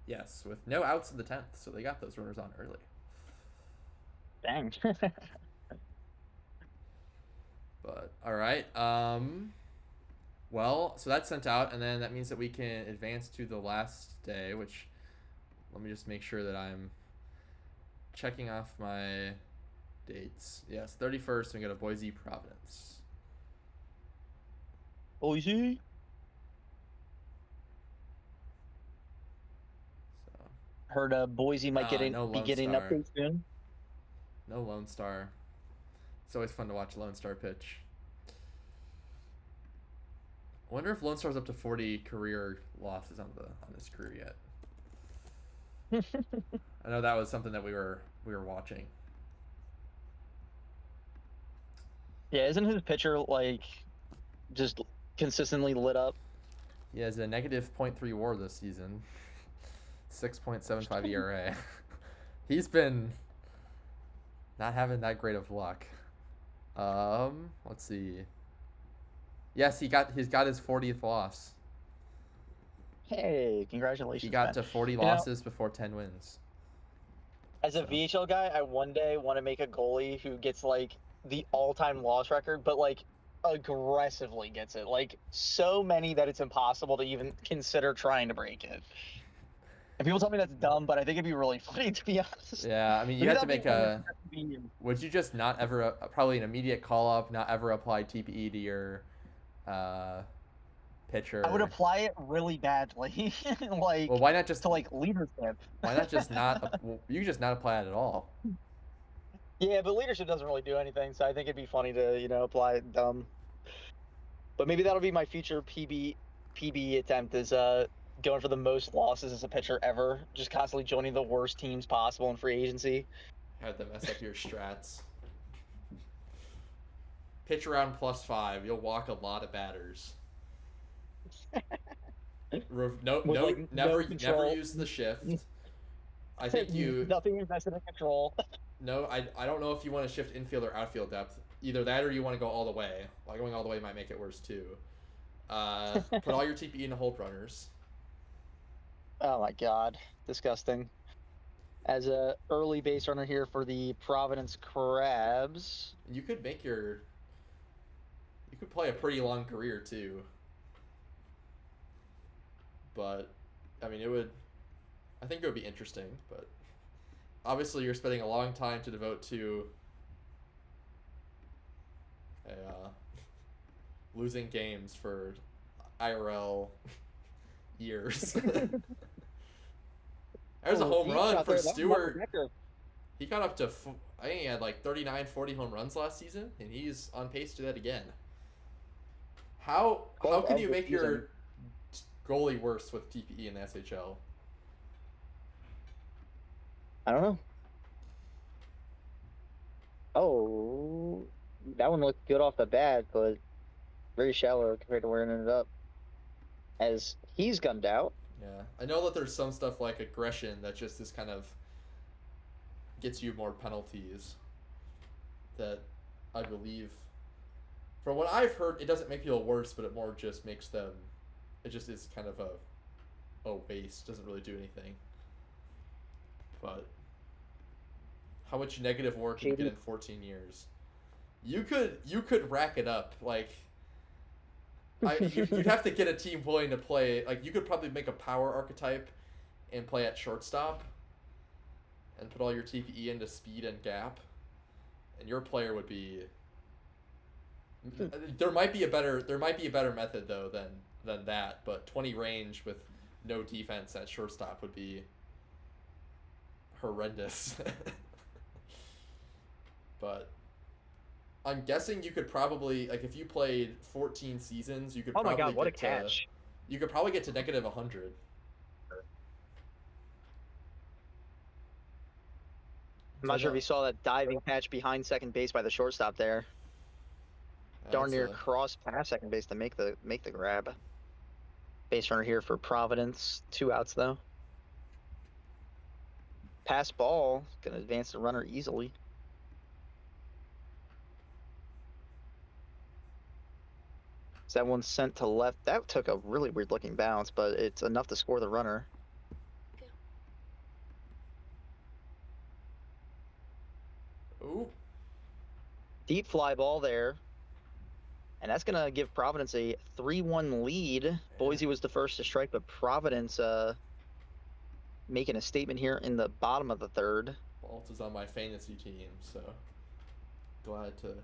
Yes, with no outs in the 10th, so they got those runners on early. Dang. But all right. Well, so that's sent out, and then that means that we can advance to the last day, which let me just make sure that I'm checking off my dates. Yes, 31st, we go to Boise, Providence. Boise? So, heard Boise might be getting an update soon. No Lone Star. It's always fun to watch Lone Star pitch. I wonder if Lone Star's up to 40 career losses on his career yet. I know that was something that we were watching. Yeah, isn't his pitcher like just consistently lit up? He has a negative .3 WAR this season. 6.75 ERA. He's been not having that great of luck. Let's see. Yes, he's got his 40th loss. Hey, congratulations. He got to 40 losses before 10 wins. As a VHL guy, I one day want to make a goalie who gets like the all-time loss record, but like aggressively gets it. Like so many that it's impossible to even consider trying to break it. And people tell me that's dumb, but I think it'd be really funny, to be honest. Yeah, I mean, you have to make a... Would you just not ever... probably an immediate call-up, not ever apply TPE to your pitcher? I would apply it really badly. Like, well, why not just... to, like, leadership. Why not just not... you just not apply it at all. Yeah, but leadership doesn't really do anything, so I think it'd be funny to, apply it dumb. But maybe that'll be my future PB attempt is... going for the most losses as a pitcher ever, just constantly joining the worst teams possible in free agency. Had to mess up your strats. Pitch around +5, you'll walk a lot of batters. Never use the shift. I think nothing invested in control. No, I don't know if you want to shift infield or outfield depth. Either that or you want to go all the way. Like going all the way might make it worse too. Put all your TPE into hold runners. Oh my god, disgusting. As a early base runner here for the Providence Crabs. You could play a pretty long career too. But I mean I think it would be interesting, but obviously you're spending a long time to devote to losing games for IRL years. There's a home run for Stewart. He got up to, I think he had like 39, 40 home runs last season, and he's on pace to do that again. How can you make your goalie worse with TPE in the SHL? I don't know. Oh, that one looked good off the bat, but very shallow compared to where it ended up. As he's gunned out. Yeah, I know that there's some stuff like aggression that just is kind of gets you more penalties that I believe From what I've heard, it doesn't make people worse, but it more just makes them. It just is kind of a waste. Doesn't really do anything. But how much negative work can you get JD in 14 years? You could rack it up. Like you'd have to get a team willing to play. Like you could probably make a power archetype and play at shortstop, and put all your TPE into speed and gap, and your player would be. There might be a better method though than that, but 20 range with no defense at shortstop would be horrendous. But I'm guessing you could probably, like, if you played 14 seasons, you could Oh my probably God, what a get to catch! you could probably get to negative 100. I'm So I not sure if know you saw that diving catch behind second base by the shortstop there. Darn that's near a cross past second base to make the grab. Base runner here for Providence. 2 outs though. Pass ball, gonna advance the runner easily. So that one sent to left. That took a really weird looking bounce, but it's enough to score the runner. ooh Deep fly ball there. And that's gonna give Providence a 3-1 lead. yeah. Boise was the first to strike, but Providence making a statement here in the bottom of the third. Balt is on my fantasy team, so glad to.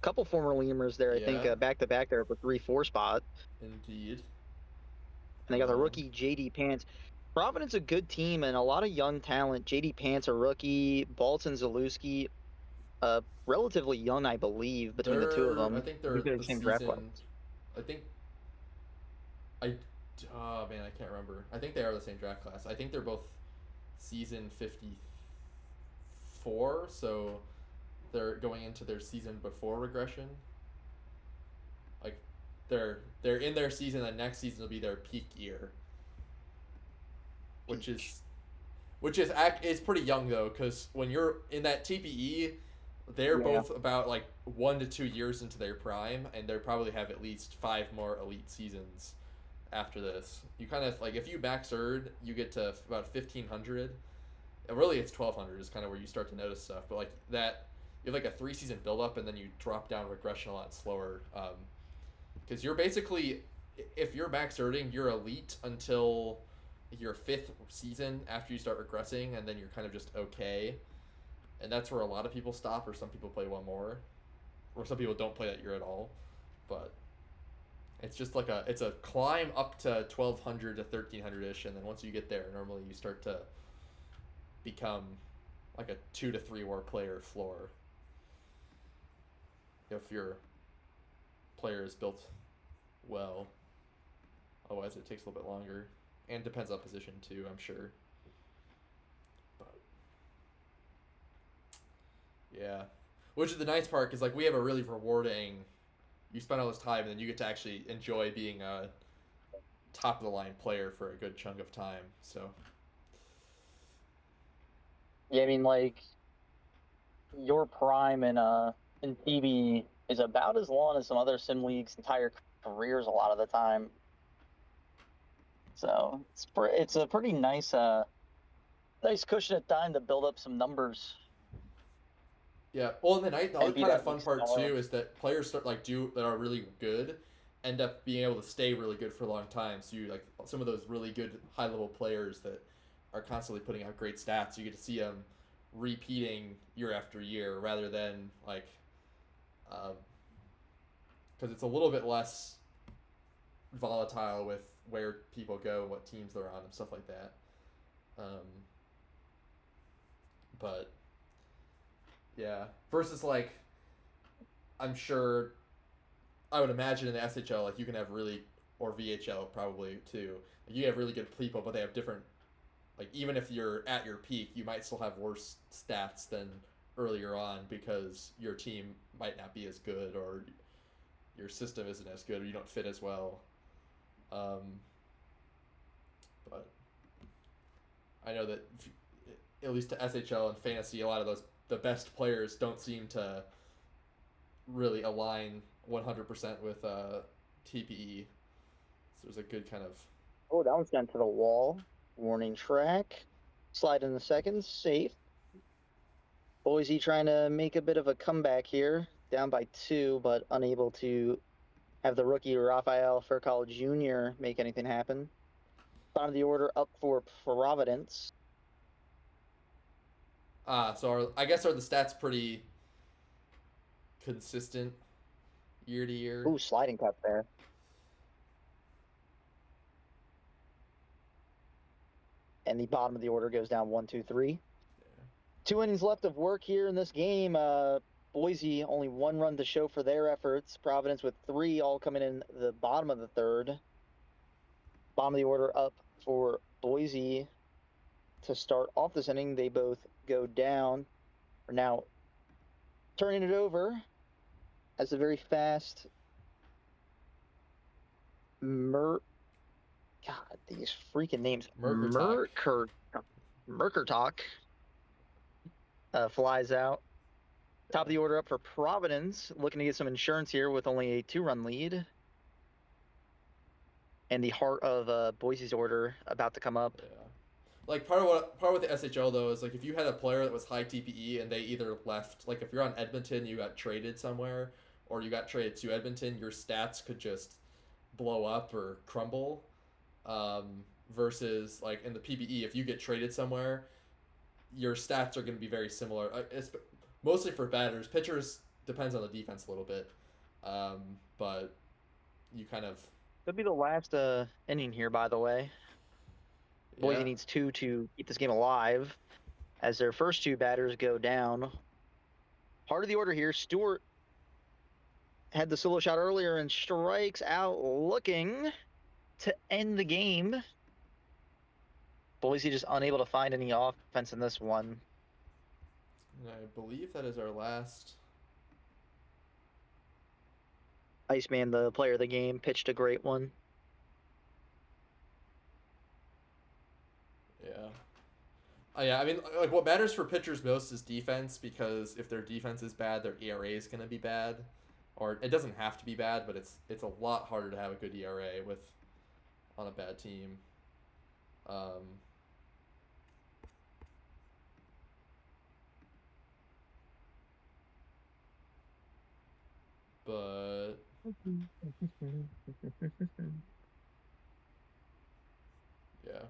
Couple former Lemurs there. I think Yeah, back to back there for 3-4 spot. indeed. And they got the rookie JD Pants. Providence a good team and a lot of young talent. JD Pants a rookie. Balton Zalewski, relatively young, I believe, between the two of I them. think I they're think they're the the same draft class. season. I think I. Oh man, I can't remember. I think they are the same draft class. I think they're both season 54, so they're going into their season before regression. Like they're in their season, and next season will be their peak year, which is pretty young though, because when you're in that TPE, they're Yeah. both about like 1 to 2 years into their prime, and they probably have at least 5 more elite seasons after this. You kind of like, if you max Erd, you get to about 1500. Really, it's 1200 is kind of where you start to notice stuff. But like that, you have like a 3 season build up, and then you drop down regression a lot slower. Because you're basically, if you're max Erding, you're elite until your 5th season after you start regressing, and then you're kind of just okay. And that's where a lot of people stop, or some people play one more, or some people don't play that year at all. But it's just like it's a climb up to 1200 to 1300 ish, and then once you get there, normally you start to become like a 2 to 3 war player floor. If your player is built well, otherwise it takes a little bit longer, and depends on position too, I'm sure. But yeah, which is the nice part, because like we have a really rewarding. You spend all this time, and then you get to actually enjoy being a top of the line player for a good chunk of time. So Yeah, I mean, like, your prime in PB is about as long as some other sim leagues' entire careers a lot of the time. So it's a pretty nice nice cushion of time to build up some numbers yeah, well, and the other and be kind of that fun league part star. too is that players start like do that are really good, end up being able to stay really good for a long time. So you like some of those really good high level players that are constantly putting out great stats. You get to see them repeating year after year, rather than like, because it's a little bit less volatile with where people go, what teams they're on, and stuff like that. Um, but yeah, versus like, I'm sure, I would imagine in the SHL, like you can have really, or VHL probably too. Like, you have really good people, but they have different. Like, even if you're at your peak, you might still have worse stats than earlier on, because your team might not be as good, or your system isn't as good, or you don't fit as well. But I know that at least to SHL and fantasy, a lot of the best players don't seem to really align 100% with TPE. So there's a good kind of. Oh, that one's gone to the wall. Warning track. Slide in the seconds. Safe. Boise trying to make a bit of a comeback here. Down by 2, but unable to have the rookie Rafael Furcal Jr. make anything happen. Bottom of the order up for Providence. I guess are the stats pretty consistent year to year? Ooh, sliding cut there. And the bottom of the order goes down 1, 2, 3. Yeah. 2 innings left of work here in this game. Boise only 1 run to show for their efforts. Providence with 3, all coming in the bottom of the third. Bottom of the order up for Boise to start off this inning. They both go down. Are now turning it over as a very fast God, these freaking names. Merkertalk. Merkertalk flies out. Top of the order up for Providence, looking to get some insurance here with only a 2-run lead. And the heart of Boise's order about to come up. Yeah. Like part of the SHL though is like if you had a player that was high TPE and they either left, like if you're on Edmonton, you got traded somewhere, or you got traded to Edmonton, your stats could just blow up or crumble. Versus like in the PBE, if you get traded somewhere, your stats are going to be very similar. It's mostly for batters. Pitchers depends on the defense a little bit, but you kind of. Could be the last inning here, by the way. Boise Yeah. needs 2 to keep this game alive as their first 2 batters go down. Heart of the order here. Stewart had the solo shot earlier and strikes out looking to end the game. Boise just unable to find any offense in this one. And I believe that is our last. Iceman, the player of the game, pitched a great one. Yeah. Yeah, I mean, like what matters for pitchers most is defense because if their defense is bad, their ERA is going to be bad, or it doesn't have to be bad, but it's a lot harder to have a good ERA with on a bad team. But yeah,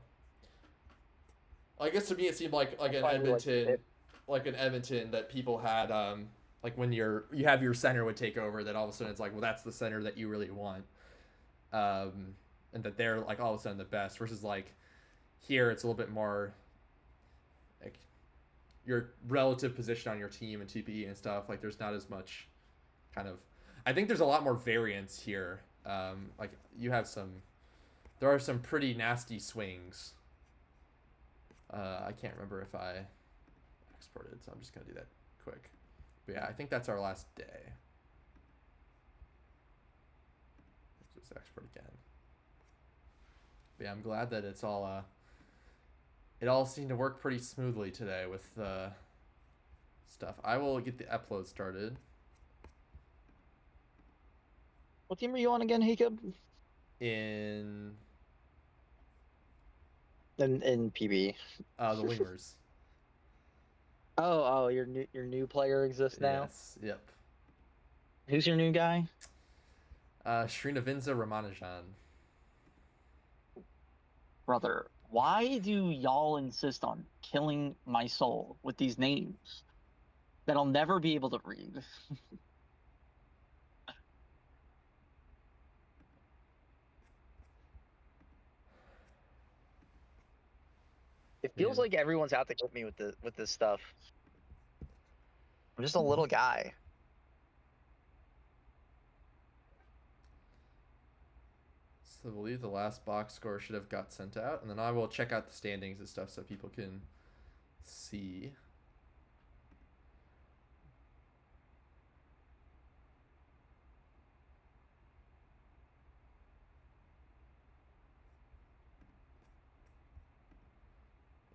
I guess to me it seemed like an Edmonton, like an Edmonton that people had like when you have your center would take over that all of a sudden it's like well that's the center that you really want, and that they're like all of a sudden the best versus like here it's a little bit more like your relative position on your team and TPE and stuff like there's not as much kind of I think there's a lot more variance here. Like you have there are some pretty nasty swings. I can't remember if I exported, so I'm just gonna do that quick. But yeah, I think that's our last day. Let's just export again. But yeah, I'm glad that it's all it all seemed to work pretty smoothly today with stuff. I will get the upload started. What team are you on again, Hacob? In PB. the Wingers. Oh, your new player exists now. Yes. Yep. Who's your new guy? Srinavinza Ramanujan. Brother, why do y'all insist on killing my soul with these names that I'll never be able to read? It feels like everyone's out to get me with this stuff. I'm just a little guy. So I believe the last box score should have got sent out, and then I will check out the standings and stuff so people can see.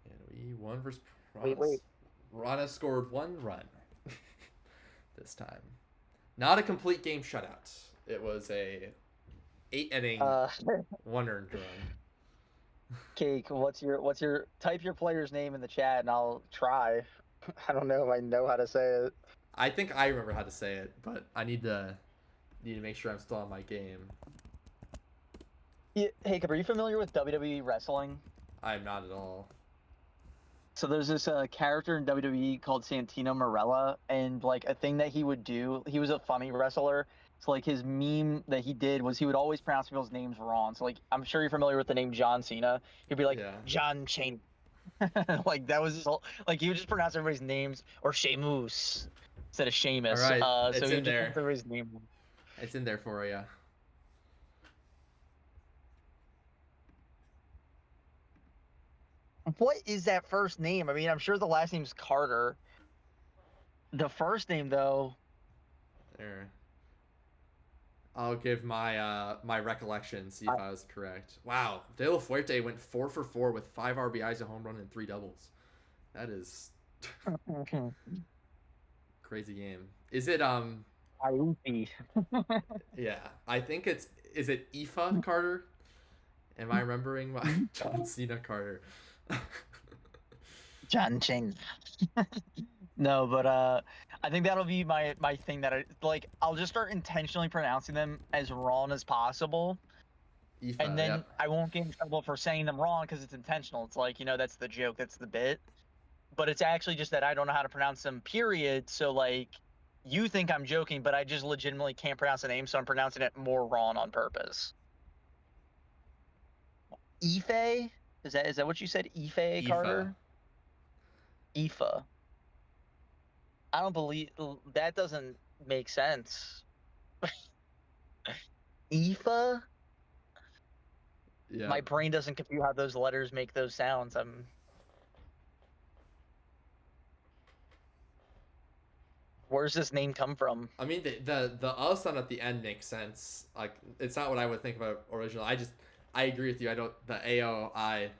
And we won versus Rana. Wait. Rana scored 1 run this time. Not a complete game shutout. It was a 8 inning, Uh, 1 earned run. Cake, what's your type your player's name in the chat and I'll try. I don't know if I know how to say it. I think I remember how to say it, but I need to make sure I'm still on my game. Yeah, hey, are you familiar with WWE wrestling? I'm not at all. So there's this character in WWE called Santino Marella, and like a thing that he would do, he was a funny wrestler. So like his meme that he did was he would always pronounce people's names wrong. So like I'm sure you're familiar with the name John Cena. He'd be like Yeah. John Chain. Like that was his whole, like he would just pronounce everybody's names, or Sheamus instead of All Sheamus. right, So it's he in would just pronounce there. everybody's name. It's in there for you. What is that first name? I mean, I'm sure the last name's Carter. The first name though, There. I'll give my recollection, see if I, I was correct. Wow, De La Fuerte went 4 for 4 with 5 RBIs, a home run, and 3 doubles. That is crazy game. Is it Iupi. Yeah, I think it's is it Ifa Carter? Am I remembering my John Cena Carter? John Ching. No, but I think that'll be my thing that I like. I'll just start intentionally pronouncing them as wrong as possible, and Ifa, then yep. I won't get in trouble for saying them wrong because it's intentional. It's like, that's the joke, that's the bit. But it's actually just that I don't know how to pronounce them. Period. So like, you think I'm joking, but I just legitimately can't pronounce the name, so I'm pronouncing it more wrong on purpose. Ife? Is that what you said? Ife Ifa. Carter? Ifa. I don't believe that doesn't make sense. Ifa? Yeah. My brain doesn't compute how those letters make those sounds. Where's this name come from? I mean the us on at the end makes sense. Like it's not what I would think about original. I agree with you. I don't the AOI.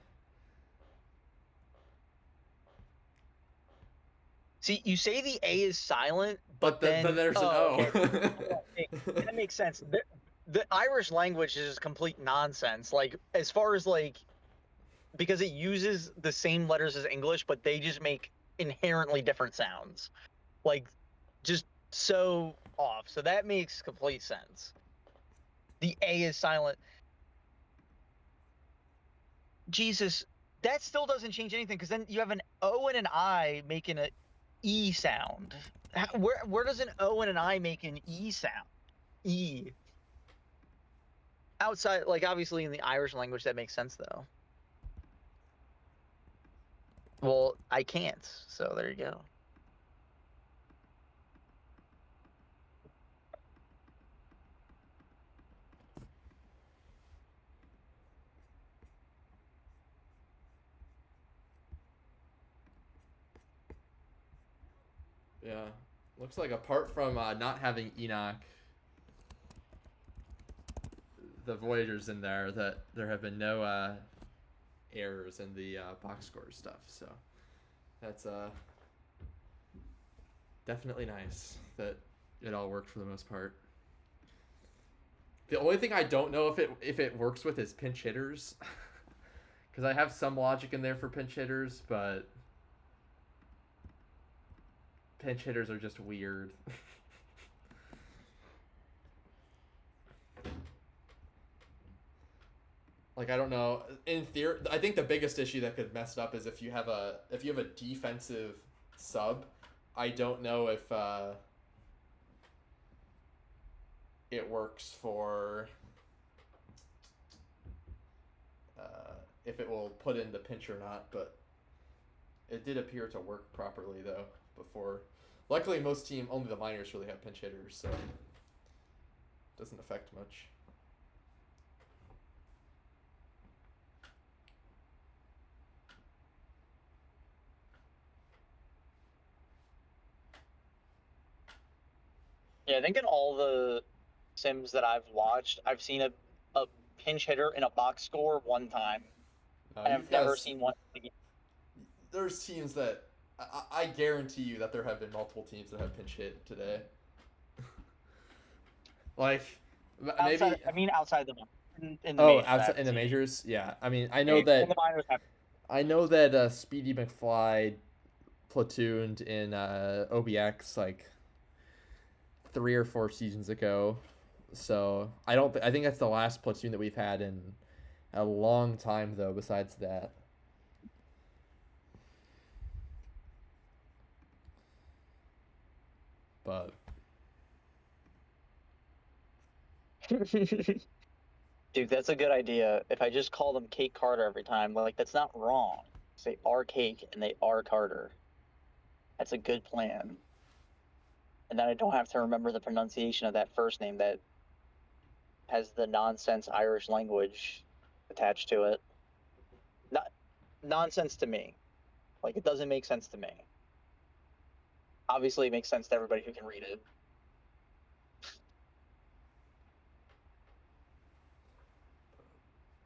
See, you say the A is silent, but But then then there's an oh, O. okay. Okay, that makes sense. The Irish language is complete nonsense. Like as far as like, because it uses the same letters as English, but they just make inherently different sounds. Like just so off. So that makes complete sense. The A is silent. Jesus, that still doesn't change anything because then you have an O and an I making an E sound. Where does an O and an I make an E sound? E. Outside, like obviously in the Irish language that makes sense though. Well, I can't, so there you go. Yeah. Looks like apart from not having Enoch, the Voyagers in there, that there have been no errors in the box score stuff. So that's definitely nice that it all worked for the most part. The only thing I don't know if it works with is pinch hitters, because I have some logic in there for pinch hitters, but pinch hitters are just weird. Like I don't know. In theory, I think the biggest issue that could mess it up is if you have a defensive sub. I don't know if it works for if it will put in the pinch or not, but it did appear to work properly though before. Luckily, most team only the minors really have pinch hitters, so it doesn't affect much. Yeah, I think in all the Sims that I've watched, I've seen a pinch hitter in a box score one time, and You I've never guys, seen one. there's teams that I guarantee you that there have been multiple teams that have pinch hit today. Like Outside, maybe. I mean, outside the in the Oh, majors, I outside haven't in the seen it. majors, yeah. I mean, In the minors, I haven't. I know that Speedy McFly platooned in OBX like 3 or 4 seasons ago. So I don't. I think that's the last platoon that we've had in a long time, though. Besides that, but Dude, that's a good idea. If I just call them Cake Carter every time, like that's not wrong. They are Cake and they are Carter. That's a good plan. And then I don't have to remember the pronunciation of that first name that has the nonsense Irish language attached to it. Not nonsense to me. Like it doesn't make sense to me. Obviously, it makes sense to everybody who can read it.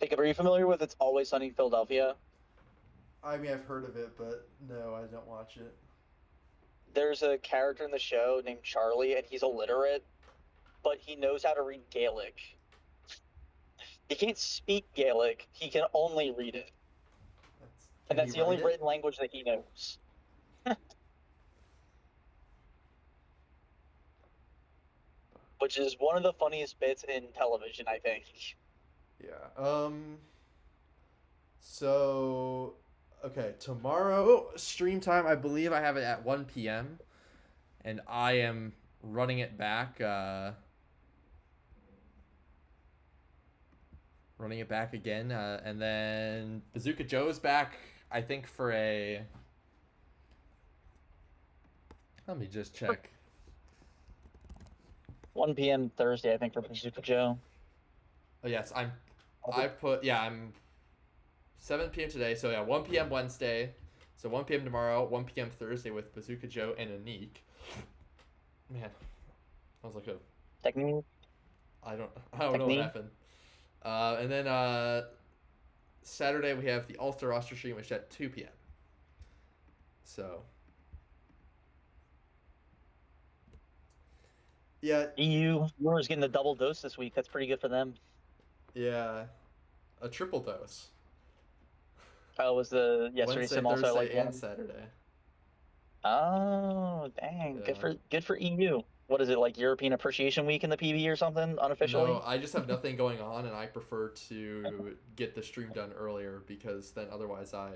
Jacob, are you familiar with It's Always Sunny in Philadelphia? I mean, I've heard of it, but no, I don't watch it. There's a character in the show named Charlie, and he's illiterate, but he knows how to read Gaelic. He can't speak Gaelic, he can only read it. And Can he that's the only write it? written language that he knows. Which is one of the funniest bits in television, I think. Yeah. So, okay, tomorrow stream time. I believe I have it at 1 p.m. and I am running it back. Running it back again, and then Bazooka Joe's back. I think for a. Let me just check. 1 p.m. Thursday, I think, for Bazooka Joe. Oh yes, I'm. I'm 7 p.m. today, so yeah, 1 p.m. Wednesday, so 1 p.m. tomorrow, 1 p.m. Thursday with Bazooka Joe and Anik. Man, I was like a. Technique. I don't know what Technique. happened. And then Saturday we have the All Star roster stream, which is at 2 p.m. So. Yeah, EU Brewers getting the double dose this week. That's pretty good for them. yeah, a triple dose. Was the yesterday's Wednesday, sim also like Thursday, and one? Saturday. Oh, dang. Yeah. Good for EU. What is it, like European Appreciation Week in the PB or something No, unofficially? I just have nothing going on, and I prefer to get the stream done earlier because then otherwise I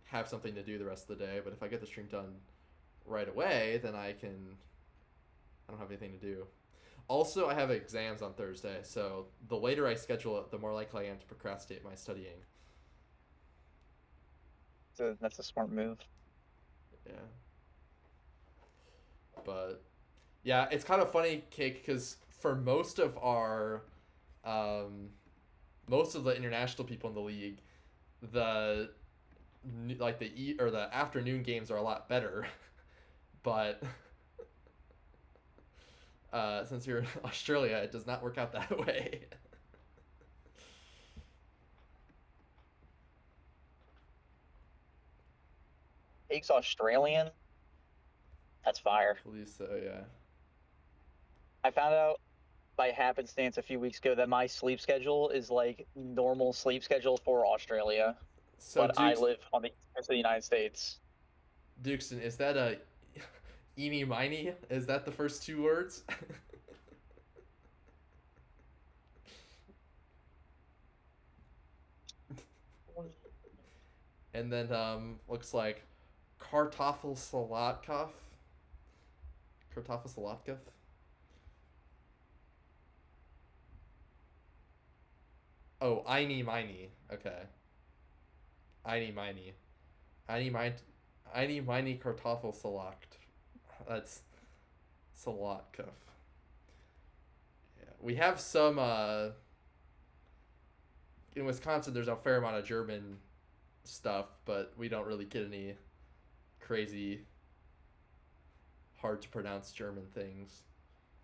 have something to do the rest of the day. But if I get the stream done right away, then I can. I don't have anything to do. Also, I have exams on Thursday, so the later I schedule it, the more likely I am to procrastinate my studying. So that's a smart move. Yeah. But yeah, it's kind of funny, Cake, because for um, most of the international people in the league, the like the afternoon games are a lot better, but since you're in Australia, it does not work out that way. Takes Australian. That's fire. I believe so, yeah. I found out by happenstance a few weeks ago that my sleep schedule is like normal sleep schedule for Australia, So but I live on the east coast of the United States. Dukeston, is that a eeny miny? Is that the first two words? And then looks like Kartoffel Salatkov. Kartoffel Salatkov. Oh, Einy Miny. Okay. Einy Miny. Einy Miny. Einy Miny Kartoffel Salakt. That's Salatkov. Yeah. We have some in Wisconsin there's a fair amount of German stuff, but we don't really get any crazy hard to pronounce German things.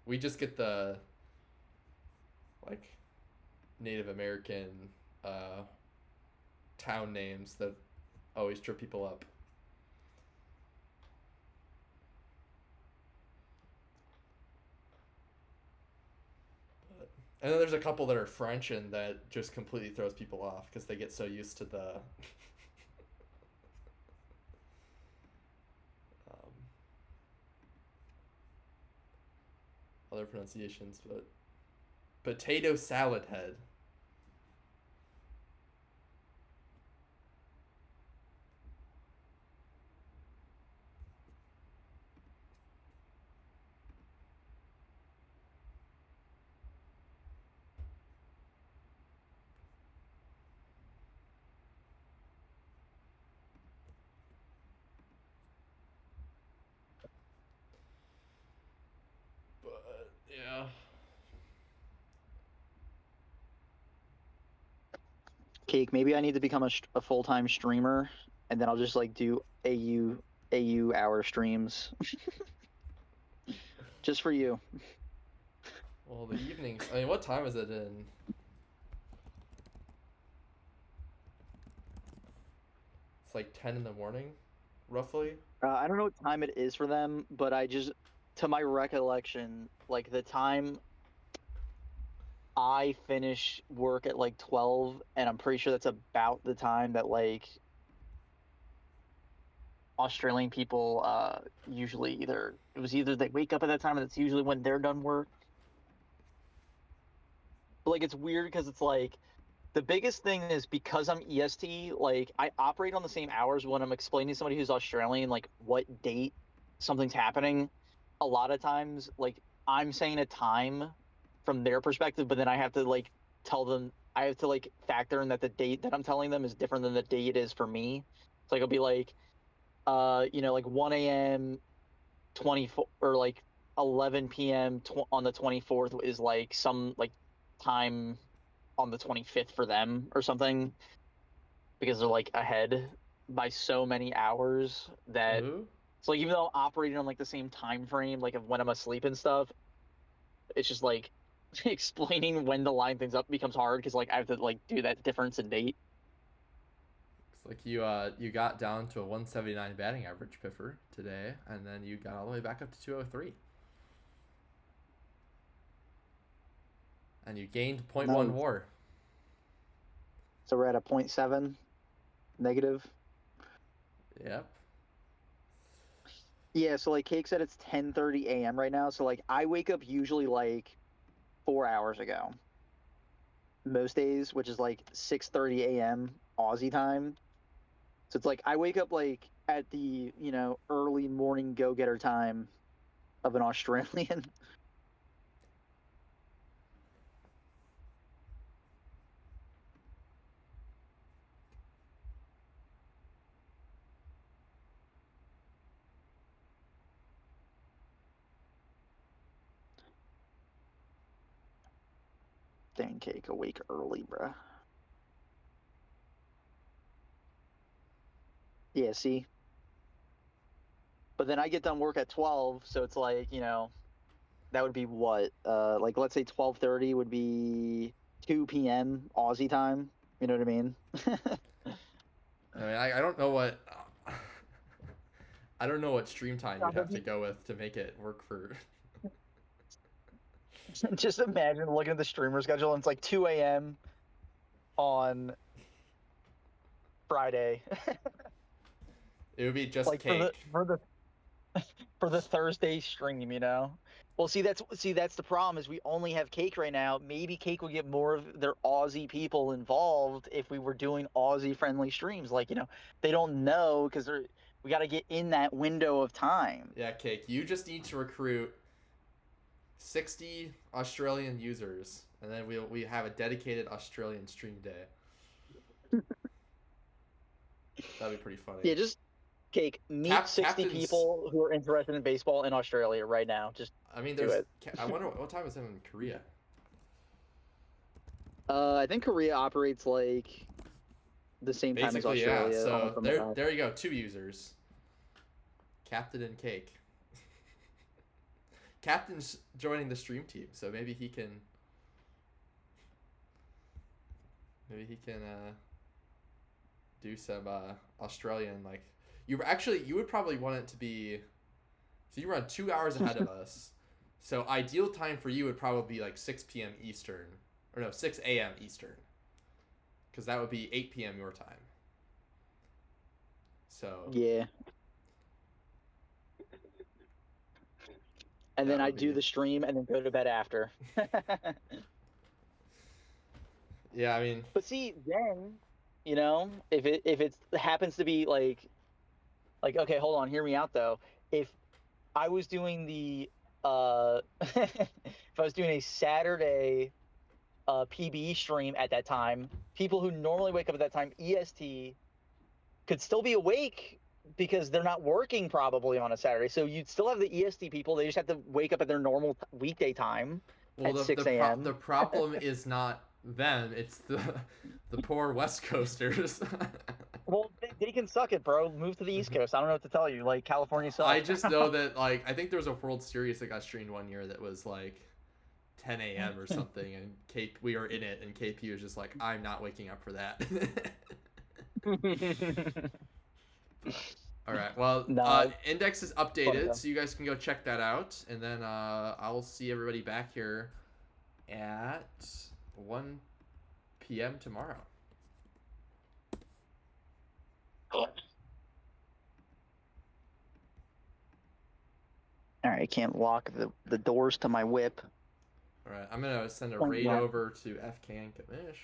We just get the like Native American uh, town names that always trip people up. And then there's a couple that are French and that just completely throws people off because they get so used to the um, other pronunciations. But potato salad head. But yeah. Cake, maybe I need to become a full-time streamer, and then I'll just like do AU hour streams just for you. Well, the evenings. I mean, what time is it in? It's like 10 in the morning, roughly. I don't know what time it is for them, but to my recollection, like the time I finish work at like 12, and I'm pretty sure that's about the time that like Australian people usually either they wake up at that time, and that's usually when they're done work. But like it's weird because it's like the biggest thing is because I'm EST, like I operate on the same hours when I'm explaining to somebody who's Australian, like what date something's happening. A lot of times, like I'm saying a time from their perspective, but then I have to like tell them, I have to like factor in that the date that I'm telling them is different than the date it is for me. So like, it'll be like, like 1 a.m. 24 or like 11 p.m. On the 24th is like some like time on the 25th for them or something because they're like ahead by so many hours that Ooh. it's like even though I'm operating on like the same time frame like of when I'm asleep and stuff, it's just like explaining when to line things up becomes hard because like I have to like do that difference in date. Looks like you got down to a 179 batting average, Piffer, today, and then you got all the way back up to 203. And you gained .1 No, WAR. so we're at a 0.7 negative. Yep. Yeah, so like Cake said it's 10:30 a.m. right now, so like I wake up usually like 4 hours ago most days, which is like 6:30 a.m. Aussie time. So it's like I wake up like at the, early morning go-getter time of an Australian. Dang, Cake, awake early, bruh. Yeah, see? But then I get done work at 12, so it's like, that would be what? Like let's say 12:30 would be 2 p.m. Aussie time. You know what I mean? I mean, I don't know what I don't know what stream time you'd have to go with to make it work for. Just imagine looking at the streamer schedule and it's like 2 a.m. on Friday. It would be just Like for the cake. for the for the Thursday stream, you know. Well, that's the problem is we only have Cake right now. Maybe Cake would get more of their Aussie people involved if we were doing Aussie friendly streams. Like, they don't know because we got to get in that window of time. Yeah, cake. You just need to recruit 60 Australian users, and then we have a dedicated Australian stream day. That'd be pretty funny. Yeah, just Cake, meet 60 Captain's. people who are interested in baseball in Australia right now. Just I mean, do there's. it. I wonder what time is it in Korea. I think Korea operates like the same time as Basically, yeah. Australia, almost So on the there, dot. there you go. 2 users. Captain and Cake. Captain's joining the stream team, so maybe he can. Maybe he can do some Australian like. You would probably want it to be. So you run 2 hours ahead of us. So ideal time for you would probably be like 6 p.m. Eastern, or no, 6 a.m. Eastern, because that would be 8 p.m. your time. So Yeah. And that then I would do be. the stream and then go to bed after. Yeah, I mean, But see, then, if it happens to be okay, hold on, hear me out though. If I was doing the if I was doing a Saturday PBE stream at that time, people who normally wake up at that time EST could still be awake because they're not working probably on a Saturday. So you'd still have the EST people. They just have to wake up at their normal weekday time well, at 6 the a.m. problem is not them; it's the poor West Coasters. Well, they can suck it, bro. Move to the East Coast. I don't know what to tell you. Like, California I sucks. just know that like I think there was a World Series that got streamed one year that was like 10 a.m. or something, and we were in it, and KP was just like, I'm not waking up for that. All right. Well, No, index is funny updated, though. so you guys can go check that out, and then I'll see everybody back here at 1 p.m. tomorrow. All right, I can't lock the doors to my whip. All right. I'm gonna send a Thank raid God. over to FK and Kamish.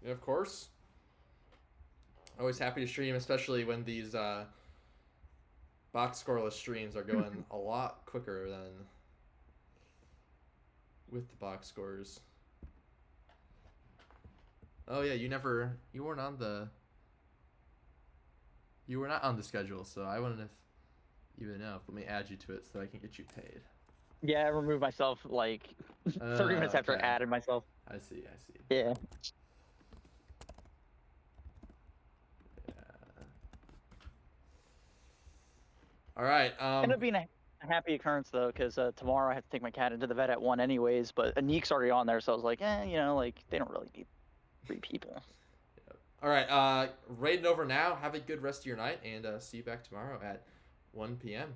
And of course, always happy to stream, especially when these box scoreless streams are going a lot quicker than with the box scores. Oh yeah, you weren't on the you were not on the schedule, so I wouldn't even know. Let me add you to it so I can get you paid. Yeah, I removed myself like 30 minutes after I Okay. added myself. I see. Yeah. Yeah. All right. Ended up being a happy occurrence though, because tomorrow I have to take my cat into the vet at 1 anyways. But Anik's already on there, so I was like, like they don't really need 3 people. All right. Raiding over now. Have a good rest of your night, and see you back tomorrow at 1 p.m.